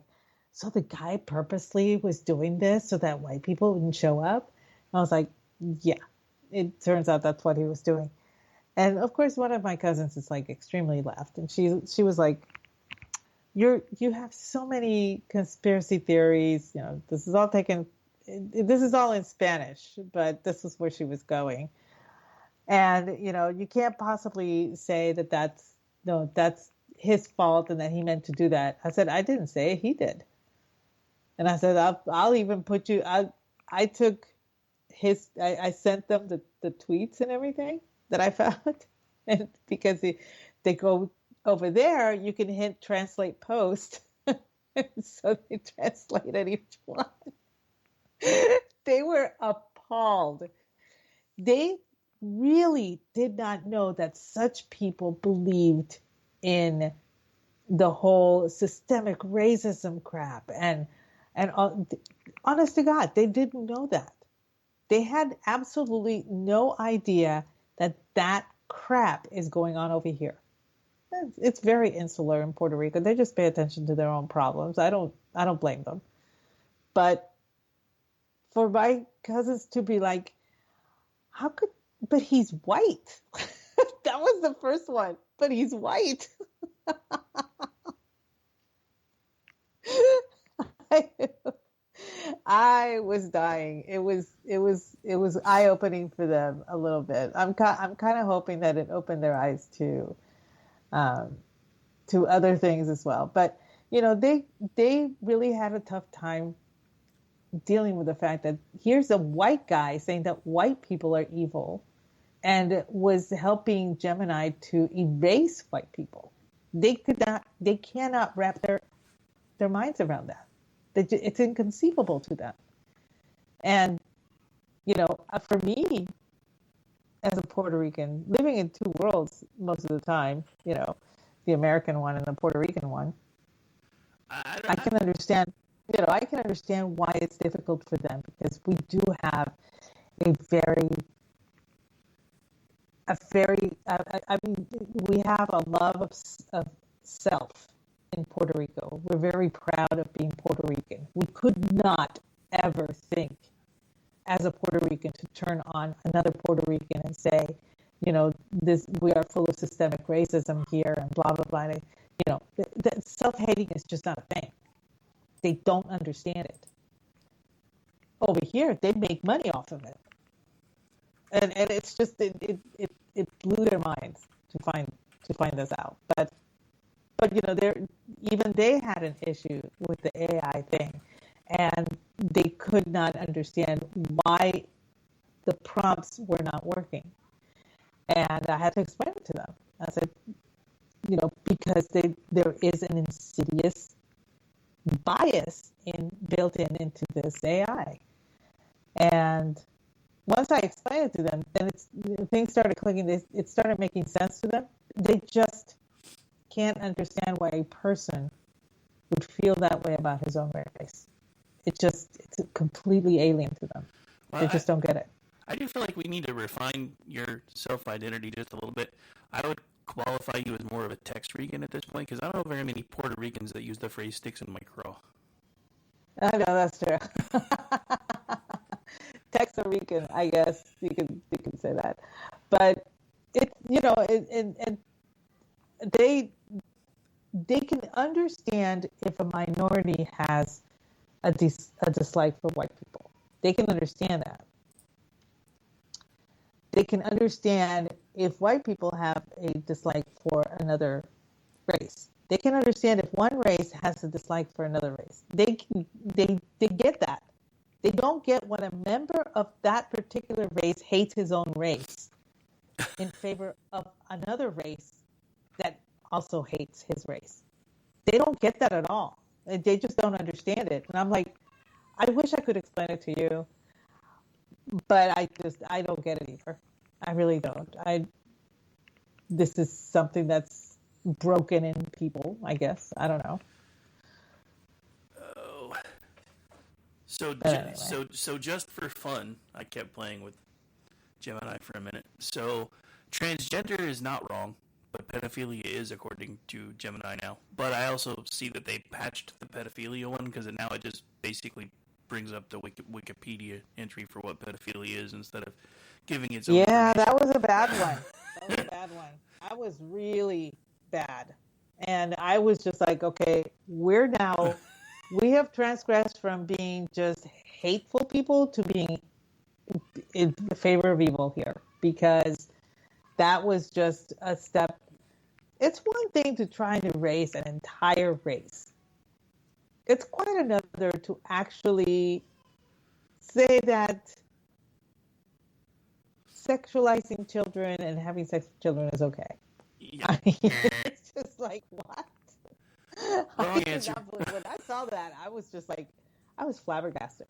so the guy purposely was doing this so that white people wouldn't show up? And I was like, yeah, it turns out that's what he was doing. And of course, one of my cousins is extremely left. And she was like, you have so many conspiracy theories. This is all in Spanish, but this is where she was going. And, you can't possibly say that's his fault and that he meant to do that. I said, I didn't say it, he did. And I said, I'll even put you, I took I sent them the tweets and everything that I found. And because they go over there, you can hit translate post. So they translated each one. They were appalled. They really did not know that such people believed in the whole systemic racism crap. And honest to God, they didn't know that. They had absolutely no idea that crap is going on over here. It's very insular in Puerto Rico. They just pay attention to their own problems. I don't blame them. But for my cousins to be like, but he's white. That was the first one, but he's white. I was dying. It was eye opening for them a little bit. I'm kind of hoping that it opened their eyes to other things as well. But they really had a tough time dealing with the fact that here's a white guy saying that white people are evil, and was helping Gemini to erase white people. They cannot wrap their minds around that. It's inconceivable to them. And, for me, as a Puerto Rican, living in two worlds most of the time, the American one and the Puerto Rican one, I can understand, I can understand why it's difficult for them, because we do have we have a love of self in Puerto Rico. We're very proud of being Puerto Rican. We could not ever think as a Puerto Rican to turn on another Puerto Rican and say, we are full of systemic racism here and blah, blah, blah. The self-hating is just not a thing. They don't understand it. Over here, they make money off of it. And it's just, it blew their minds to find this out. But they had an issue with the AI thing, and they could not understand why the prompts were not working. And I had to explain it to them. I said, because there is an insidious bias built into this AI. And once I explained it to them, then things started clicking. It started making sense to them. They just can't understand why a person would feel that way about his own race. It's completely alien to them. Well, they just don't get it. I do feel like we need to refine your self-identity just a little bit. I would qualify you as more of a Tex Rican at this point, because I don't know very many Puerto Ricans that use the phrase sticks in my craw. I know, that's true. Tex Rican, I guess you can say that. But they can understand if a minority has a dislike for white people. They can understand that. They can understand if white people have a dislike for another race. They can understand if one race has a dislike for another race. They get that. They don't get when a member of that particular race hates his own race in favor of another race that also hates his race. They don't get that at all. They just don't understand it. And I'm like, I wish I could explain it to you, but I don't get it either. I really don't. This is something that's broken in people, I guess. I don't know. Oh. So just for fun, I kept playing with Gemini for a minute. So transgender is not wrong, but pedophilia is, according to Gemini now. But I also see that they patched the pedophilia one, because now it just basically brings up the Wikipedia entry for what pedophilia is instead of giving its own Yeah, information. that was a bad one. That was really bad. And I was just like, okay, we have transgressed from being just hateful people to being in favor of evil here, because that was just a step. It's one thing to try and erase an entire race. It's quite another to actually say that sexualizing children and having sex with children is okay. Yeah. I mean, it's just like, what? Wrong answer. When I saw that, I was just like, I was flabbergasted.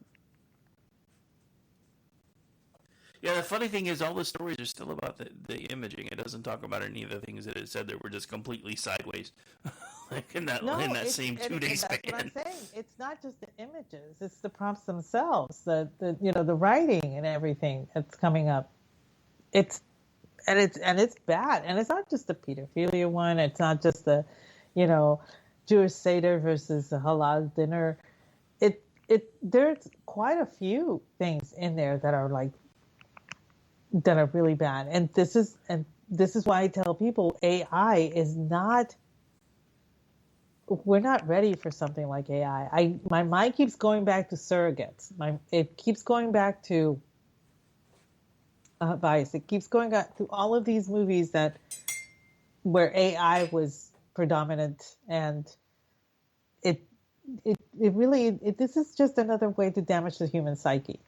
Yeah, the funny thing is all the stories are still about the imaging. It doesn't talk about any of the things that it said that were just completely sideways. Like in that same 2 day span. That's what I'm saying. It's not just the images; it's the prompts themselves, the writing and everything that's coming up. It's bad, and it's not just the pedophilia one. It's not just the, Jewish Seder versus the halal dinner. There's quite a few things in there that are really bad, and this is why I tell people AI is not, we're not ready for something like AI. My mind keeps going back to surrogates. It keeps going back to Vice. It keeps going back to all of these movies where AI was predominant, and it really, this is just another way to damage the human psyche.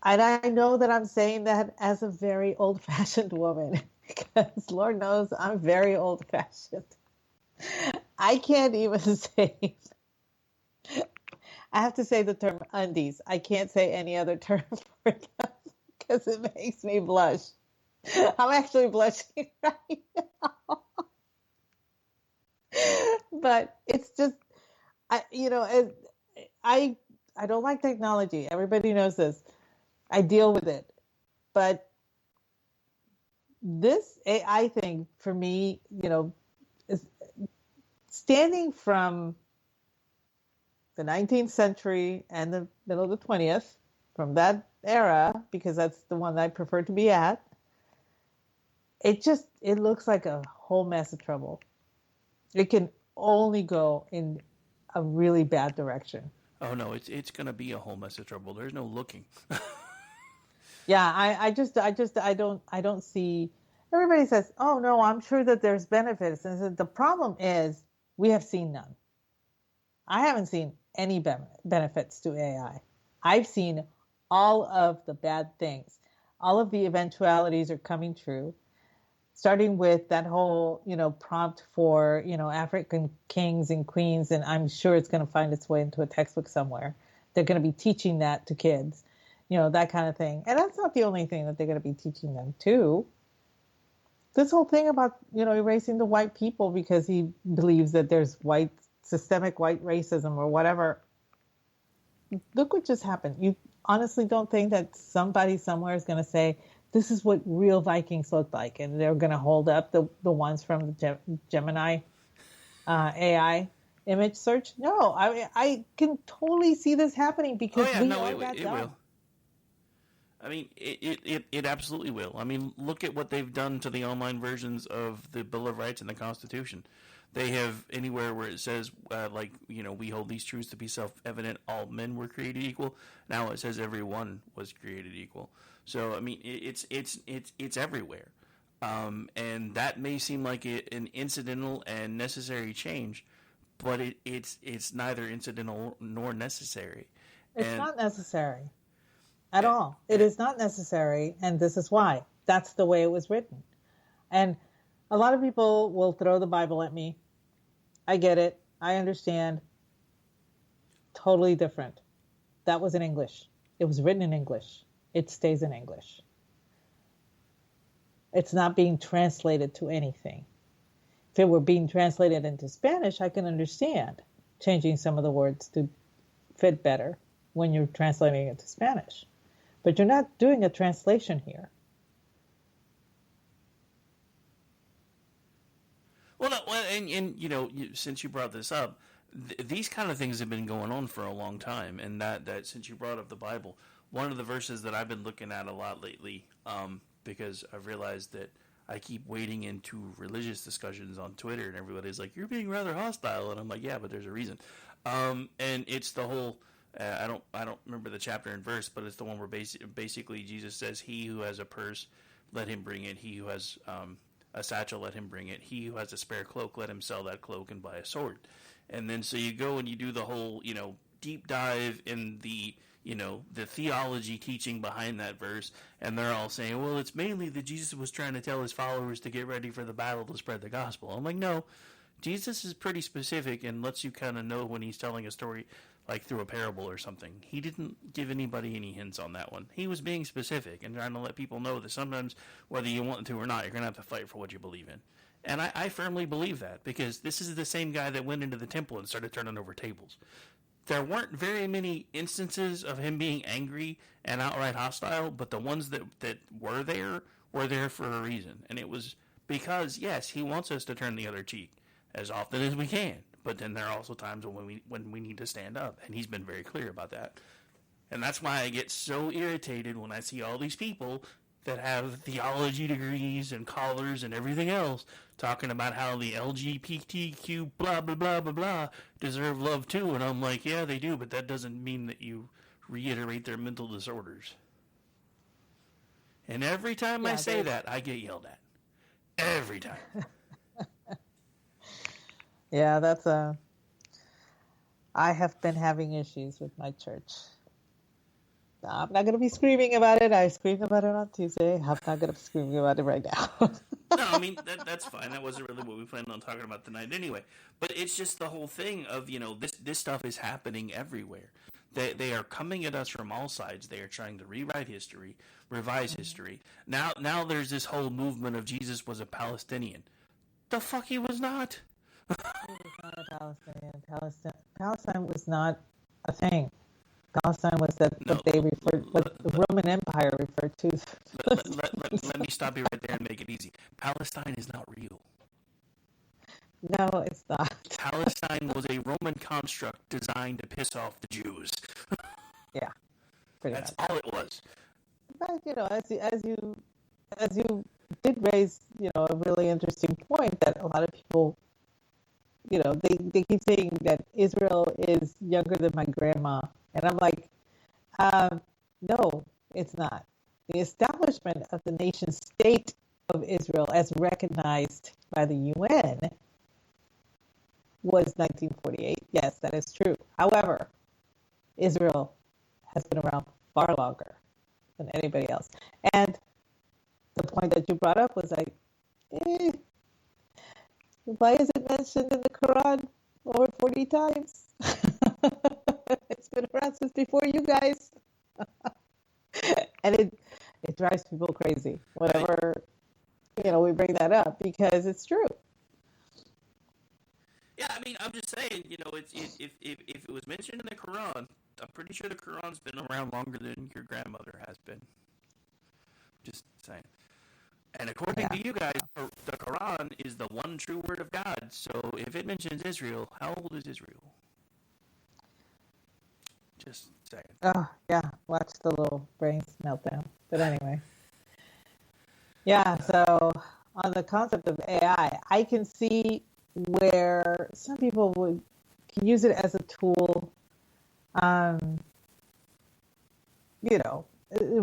And I know that I'm saying that as a very old-fashioned woman, because Lord knows I'm very old-fashioned. I can't even say, I have to say the term undies. I can't say any other term for it because it makes me blush. I'm actually blushing right now. But it's just, I don't like technology. Everybody knows this. I deal with it. But this AI thing for me, is standing from the 19th century and the middle of the 20th, from that era, because that's the one I prefer to be at. It looks like a whole mess of trouble. It can only go in a really bad direction. Oh no, it's going to be a whole mess of trouble. There's no looking. Yeah, I don't see. Everybody says, "Oh no, I'm sure that there's benefits," and the problem is we have seen none. I haven't seen any benefits to AI. I've seen all of the bad things. All of the eventualities are coming true. Starting with that whole, prompt for, African kings and queens, and I'm sure it's going to find its way into a textbook somewhere. They're going to be teaching that to kids, that kind of thing. And that's not the only thing that they're going to be teaching them too. This whole thing about, erasing the white people because he believes that there's systemic white racism or whatever. Look what just happened. You honestly don't think that somebody somewhere is going to say, this is what real Vikings look like, and they're going to hold up the ones from the Gemini AI image search? No, I can totally see this happening because it will. I mean, it absolutely will. I mean, look at what they've done to the online versions of the Bill of Rights and the Constitution. They have anywhere where it says, we hold these truths to be self-evident, all men were created equal. Now it says everyone was created equal. So, I mean, it's everywhere. And that may seem like an incidental and necessary change, but it's neither incidental nor necessary. It's not necessary at all. It is not necessary, and this is why. That's the way it was written. And a lot of people will throw the Bible at me. I get it. I understand. Totally different. That was in English. It was written in English. It stays in English. It's not being translated to anything. If it were being translated into Spanish, I can understand changing some of the words to fit better when you're translating it to Spanish. But you're not doing a translation here. Since you brought this up, these kind of things have been going on for a long time, and that since you brought up the Bible, one of the verses that I've been looking at a lot lately, because I've realized that I keep wading into religious discussions on Twitter, and everybody's like, "You're being rather hostile," and I'm like, "Yeah, but there's a reason." And it's the whole. I don't remember the chapter and verse, but it's the one where basically Jesus says, "He who has a purse, let him bring it. He who has a satchel, let him bring it. He who has a spare cloak, let him sell that cloak and buy a sword." And then so you go and you do the whole, deep dive in the theology teaching behind that verse, and they're all saying, well, it's mainly that Jesus was trying to tell his followers to get ready for the battle to spread the gospel. I'm like, no, Jesus is pretty specific and lets you kind of know when he's telling a story, like through a parable or something. He didn't give anybody any hints on that one. He was being specific and trying to let people know that sometimes, whether you want to or not, you're going to have to fight for what you believe in. And I firmly believe that, because this is the same guy that went into the temple and started turning over tables. There weren't very many instances of him being angry and outright hostile, but the ones that were there for a reason. And it was because, yes, he wants us to turn the other cheek as often as we can. But then there are also times when we need to stand up, and he's been very clear about that. And that's why I get so irritated when I see all these people that have theology degrees and collars and everything else talking about how the LGBTQ blah blah blah blah blah deserve love too, and I'm like, yeah, they do, but that doesn't mean that you reiterate their mental disorders. And every time I say that, I get yelled at. Every time. Yeah, I have been having issues with my church. I'm not going to be screaming about it. I screamed about it on Tuesday. I'm not going to be screaming about it right now. No, I mean, that's fine. That wasn't really what we planned on talking about tonight anyway. But it's just the whole thing of, this stuff is happening everywhere. They are coming at us from all sides. They are trying to rewrite history, revise history. Now there's this whole movement of Jesus was a Palestinian. The fuck he was not. He was not a Palestinian. Palestine was not a thing. Palestine was what the Roman Empire referred to. Let me stop you right there and make it easy. Palestine is not real. No, it's not. Palestine was a Roman construct designed to piss off the Jews. Yeah, that's all it was. But as you did raise a really interesting point that a lot of people they keep saying that Israel is younger than my grandma, and I'm like, no, it's not. The establishment of the nation state of Israel, as recognized by the UN, was 1948. Yes, that is true. However, Israel has been around far longer than anybody else. And the point that you brought up was like, why is it mentioned in the Quran over 40 times? It's been around since before you guys. And it drives people crazy whenever we bring that up, because it's true. Yeah, I mean, I'm just saying, if it was mentioned in the Quran, I'm pretty sure the Quran's been around longer than your grandmother has been. Just saying. And according to you guys, the Quran is the one true word of God. So if it mentions Israel, how old is Israel? Just saying. Oh, yeah. Watch the little brains melt down. But anyway. Yeah, so on the concept of AI, I can see where some people can use it as a tool.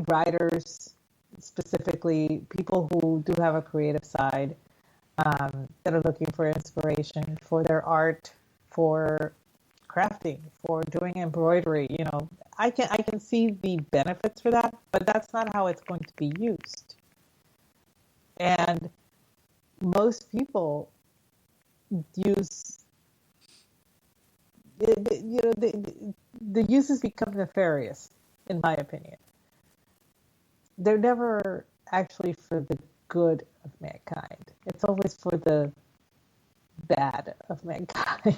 Writers, specifically people who do have a creative side, that are looking for inspiration for their art, for crafting, for doing embroidery. I can see the benefits for that, but that's not how it's going to be used. And most people use the uses become nefarious, in my opinion. They're never actually for the good of mankind. It's always for the bad of mankind.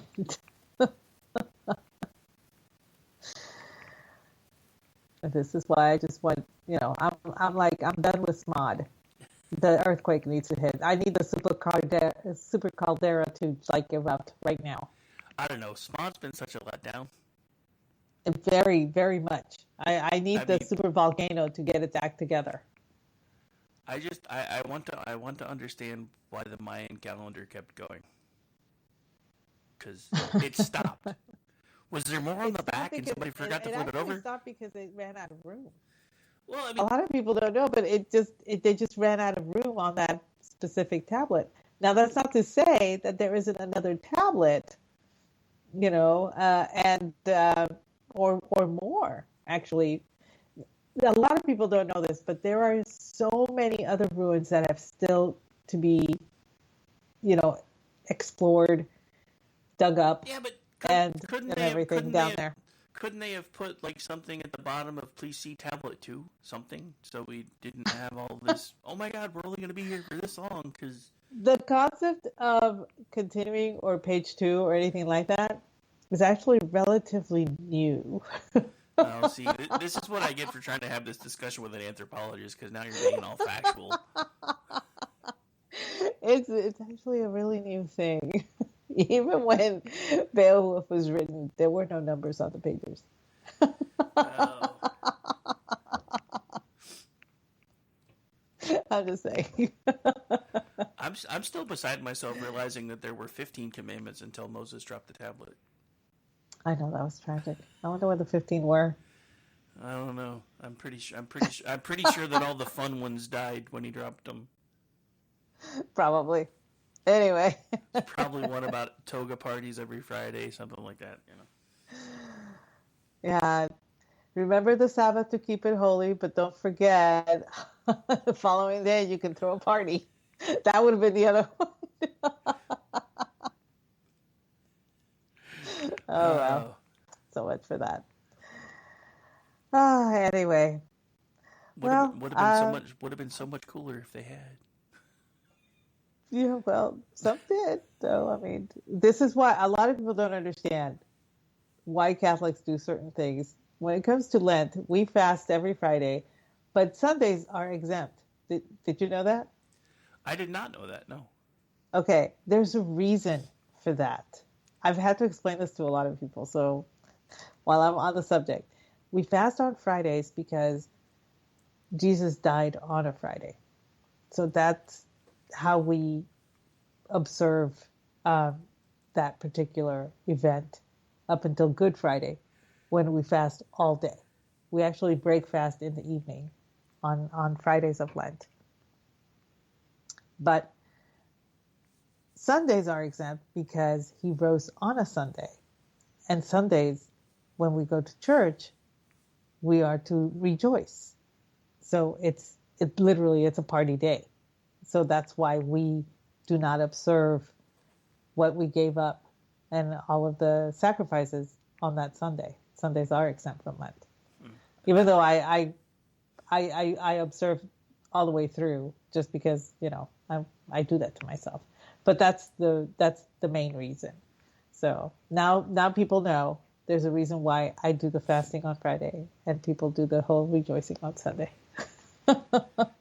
This is why I just want, I'm done with SMOD. The earthquake needs to hit. I need the super caldera to erupt right now. I don't know. SMOD's been such a letdown. Very, very much. I need the super volcano to get its act together. I want to understand why the Mayan calendar kept going. Because it stopped. Was there more on the back and somebody forgot to flip it over? It stopped because they ran out of room. Well, I mean, a lot of people don't know, but they just ran out of room on that specific tablet. Now, that's not to say that there isn't another tablet, or more, actually. A lot of people don't know this, but there are so many other ruins that have still to be, explored, dug up, and everything down there. Couldn't they have put something at the bottom of please see tablet 2, something, so we didn't have all this, oh my god, we're only going to be here for this long, because... The concept of continuing or page 2 or anything like that is actually relatively new. Oh, see, this is what I get for trying to have this discussion with an anthropologist, because now you're being all factual. It's actually a really new thing. Even when Beowulf was written, there were no numbers on the pages. I'm just saying. I'm still beside myself realizing that there were 15 commandments until Moses dropped the tablet. I know, that was tragic. I wonder what the 15 were. I don't know. I'm pretty sure that all the fun ones died when he dropped them. Probably. Anyway. It's probably one about toga parties every Friday, something like that. Yeah. Remember the Sabbath to keep it holy, but don't forget the following day you can throw a party. That would have been the other one. Oh, well. So much for that. Anyway. Would have been so much cooler if they had. Yeah, well, some did. So, I mean, this is why a lot of people don't understand why Catholics do certain things. When it comes to Lent, we fast every Friday, but Sundays are exempt. Did you know that? I did not know that, no. Okay, there's a reason for that. I've had to explain this to a lot of people. So while I'm on the subject, we fast on Fridays because Jesus died on a Friday. So that's how we observe that particular event up until Good Friday, when we fast all day. We actually break fast in the evening on Fridays of Lent. But Sundays are exempt because he rose on a Sunday. And Sundays, when we go to church, we are to rejoice. So it's a party day. So that's why we do not observe what we gave up and all of the sacrifices on that Sunday. Sundays are exempt from Lent. Even though I observe all the way through, just because, I do that to myself. But that's the main reason. So now people know there's a reason why I do the fasting on Friday and people do the whole rejoicing on Sunday.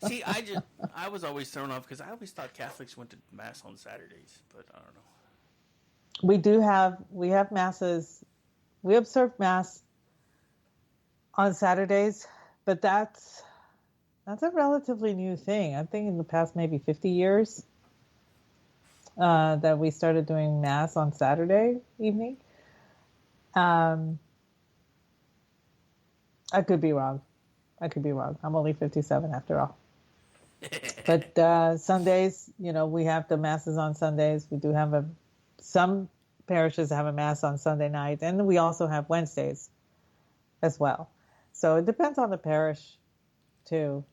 See, I was always thrown off because I always thought Catholics went to Mass on Saturdays, but I don't know. We have masses. We observe Mass on Saturdays, but that's a relatively new thing. I think in the past maybe 50 years that we started doing Mass on Saturday evening. I could be wrong. I'm only 57 after all. But Sundays, we have the Masses on Sundays. We do have some parishes have a Mass on Sunday night, and we also have Wednesdays as well. So it depends on the parish too,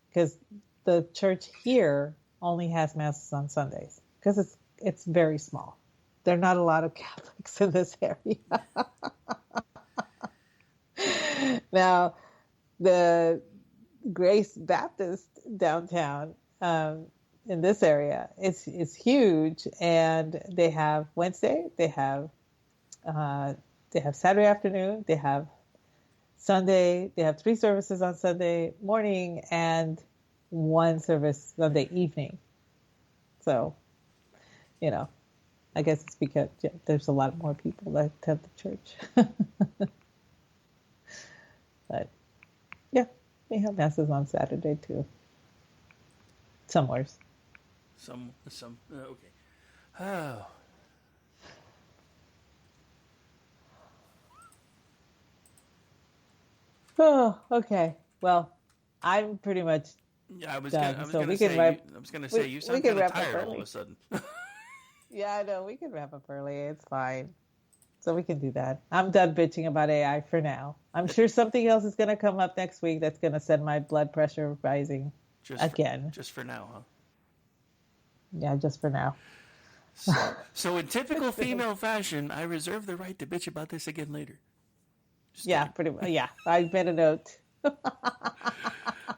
because the church here only has Masses on Sundays because it's very small. There are not a lot of Catholics in this area. Now, the Grace Baptist downtown in this area is huge, and they have Wednesday, they have Saturday afternoon, they have Sunday, they have 3 services on Sunday morning and 1 service Sunday evening. So, I guess it's because there's a lot more people that attend the church. But yeah, we have Masses on Saturday too. Somewheres. Some okay. Oh. Oh, okay. Well, I'm pretty much I was done. gonna say you sound kind of tired all of a sudden. Yeah, I know. We can wrap up early. It's fine. So we can do that. I'm done bitching about AI for now. I'm sure something else is going to come up next week that's going to send my blood pressure rising again. Just for now, huh? Yeah, just for now. So in typical female fashion, I reserve the right to bitch about this again later. Pretty much. Yeah, I made a note.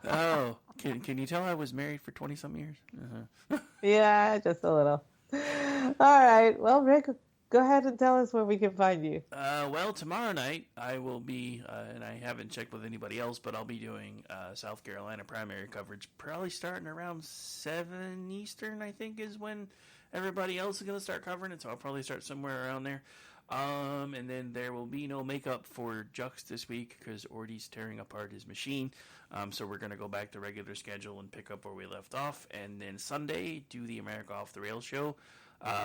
Oh, can you tell I was married for 20-some years? Uh-huh. Yeah, just a little. All right. Well, Rick, go ahead and tell us where we can find you. Well, tomorrow night I will be, and I haven't checked with anybody else, but I'll be doing South Carolina primary coverage, probably starting around 7 Eastern, I think, is when everybody else is going to start covering it, so I'll probably start somewhere around there. And then there will be no makeup for Jux this week because Ordy's tearing apart his machine. So we're going to go back to regular schedule and pick up where we left off. And then Sunday, do the America Off the Rails show.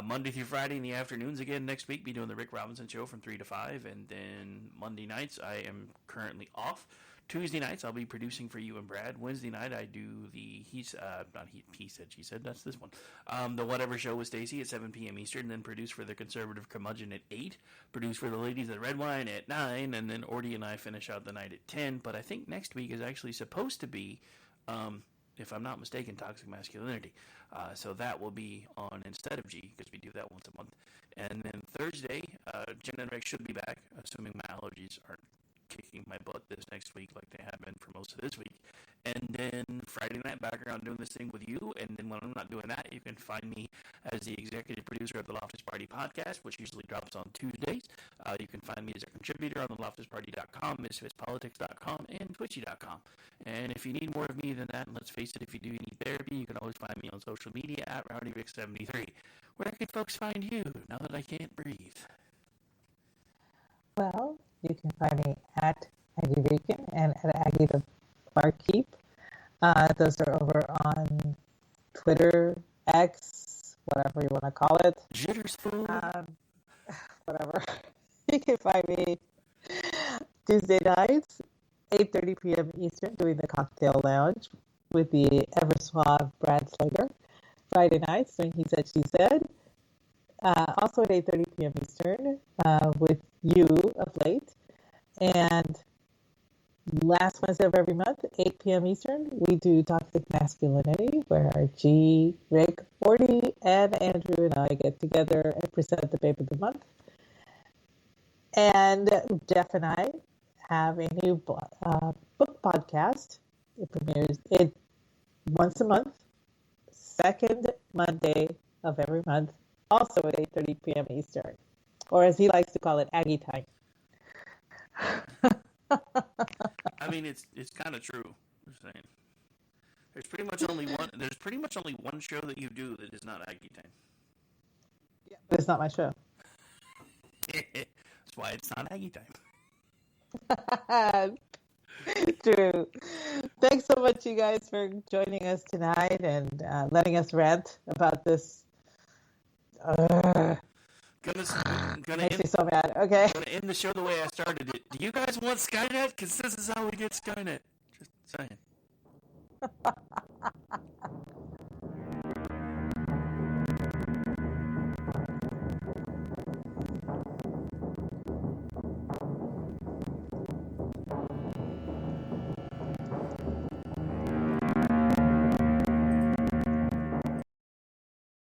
Monday through Friday in the afternoons again next week, be doing the Rick Robinson show from 3 to 5. And then Monday nights, I am currently off. Tuesday nights, I'll be producing for you and Brad. Wednesday night, I do the he said, she said, that's this one. The Whatever Show with Stacy at 7 p.m. Eastern, then produce for the Conservative Curmudgeon at 8, produce for the Ladies of the Red Wine at 9, and then Ordy and I finish out the night at 10. But I think next week is actually supposed to be, if I'm not mistaken, Toxic Masculinity. So that will be on instead of G, because we do that once a month. And then Thursday, Jen and Rick should be back, assuming my allergies aren't kicking my butt this next week like they have been for most of this week. And then Friday night, back around doing this thing with you. And then when I'm not doing that, you can find me as the executive producer of the Loftus Party podcast, which usually drops on Tuesdays. You can find me as a contributor on the loftusparty.com, misfitspolitics.com, and twitchy.com. And if you need more of me than that, and let's face it, if you do need therapy, you can always find me on social media at RowdyRick73. Where can folks find you now that I can't breathe? Well, you can find me at Aggie Bacon and at Aggie the Barkeep. Those are over on Twitter, X, whatever you want to call it. Jitters fool. Whatever. You can find me Tuesday nights, 8:30 p.m. Eastern, doing the Cocktail Lounge with the ever suave Brad Slager. Friday nights, doing He Said, She Said. Also at 8:30 p.m. Eastern with you of late. And last Wednesday of every month, 8 p.m. Eastern, we do Toxic Masculinity, where G, Rick, Ordy, and Andrew and I get together and present the Babe of the Month. And Jeff and I have a new book podcast. It premieres once a month, second Monday of every month, also at 8:30 p.m. Eastern, or as he likes to call it, Aggie time. I mean, it's kind of true. I'm saying there's pretty much only one show that you do that is not Aggie time. Yeah, but it's not my show. That's why it's not Aggie time. True. Thanks so much, you guys, for joining us tonight and letting us rant about this. Makes me so mad. Okay. Gonna end the show the way I started it. Do you guys want Skynet? Because this is how we get Skynet. Just saying.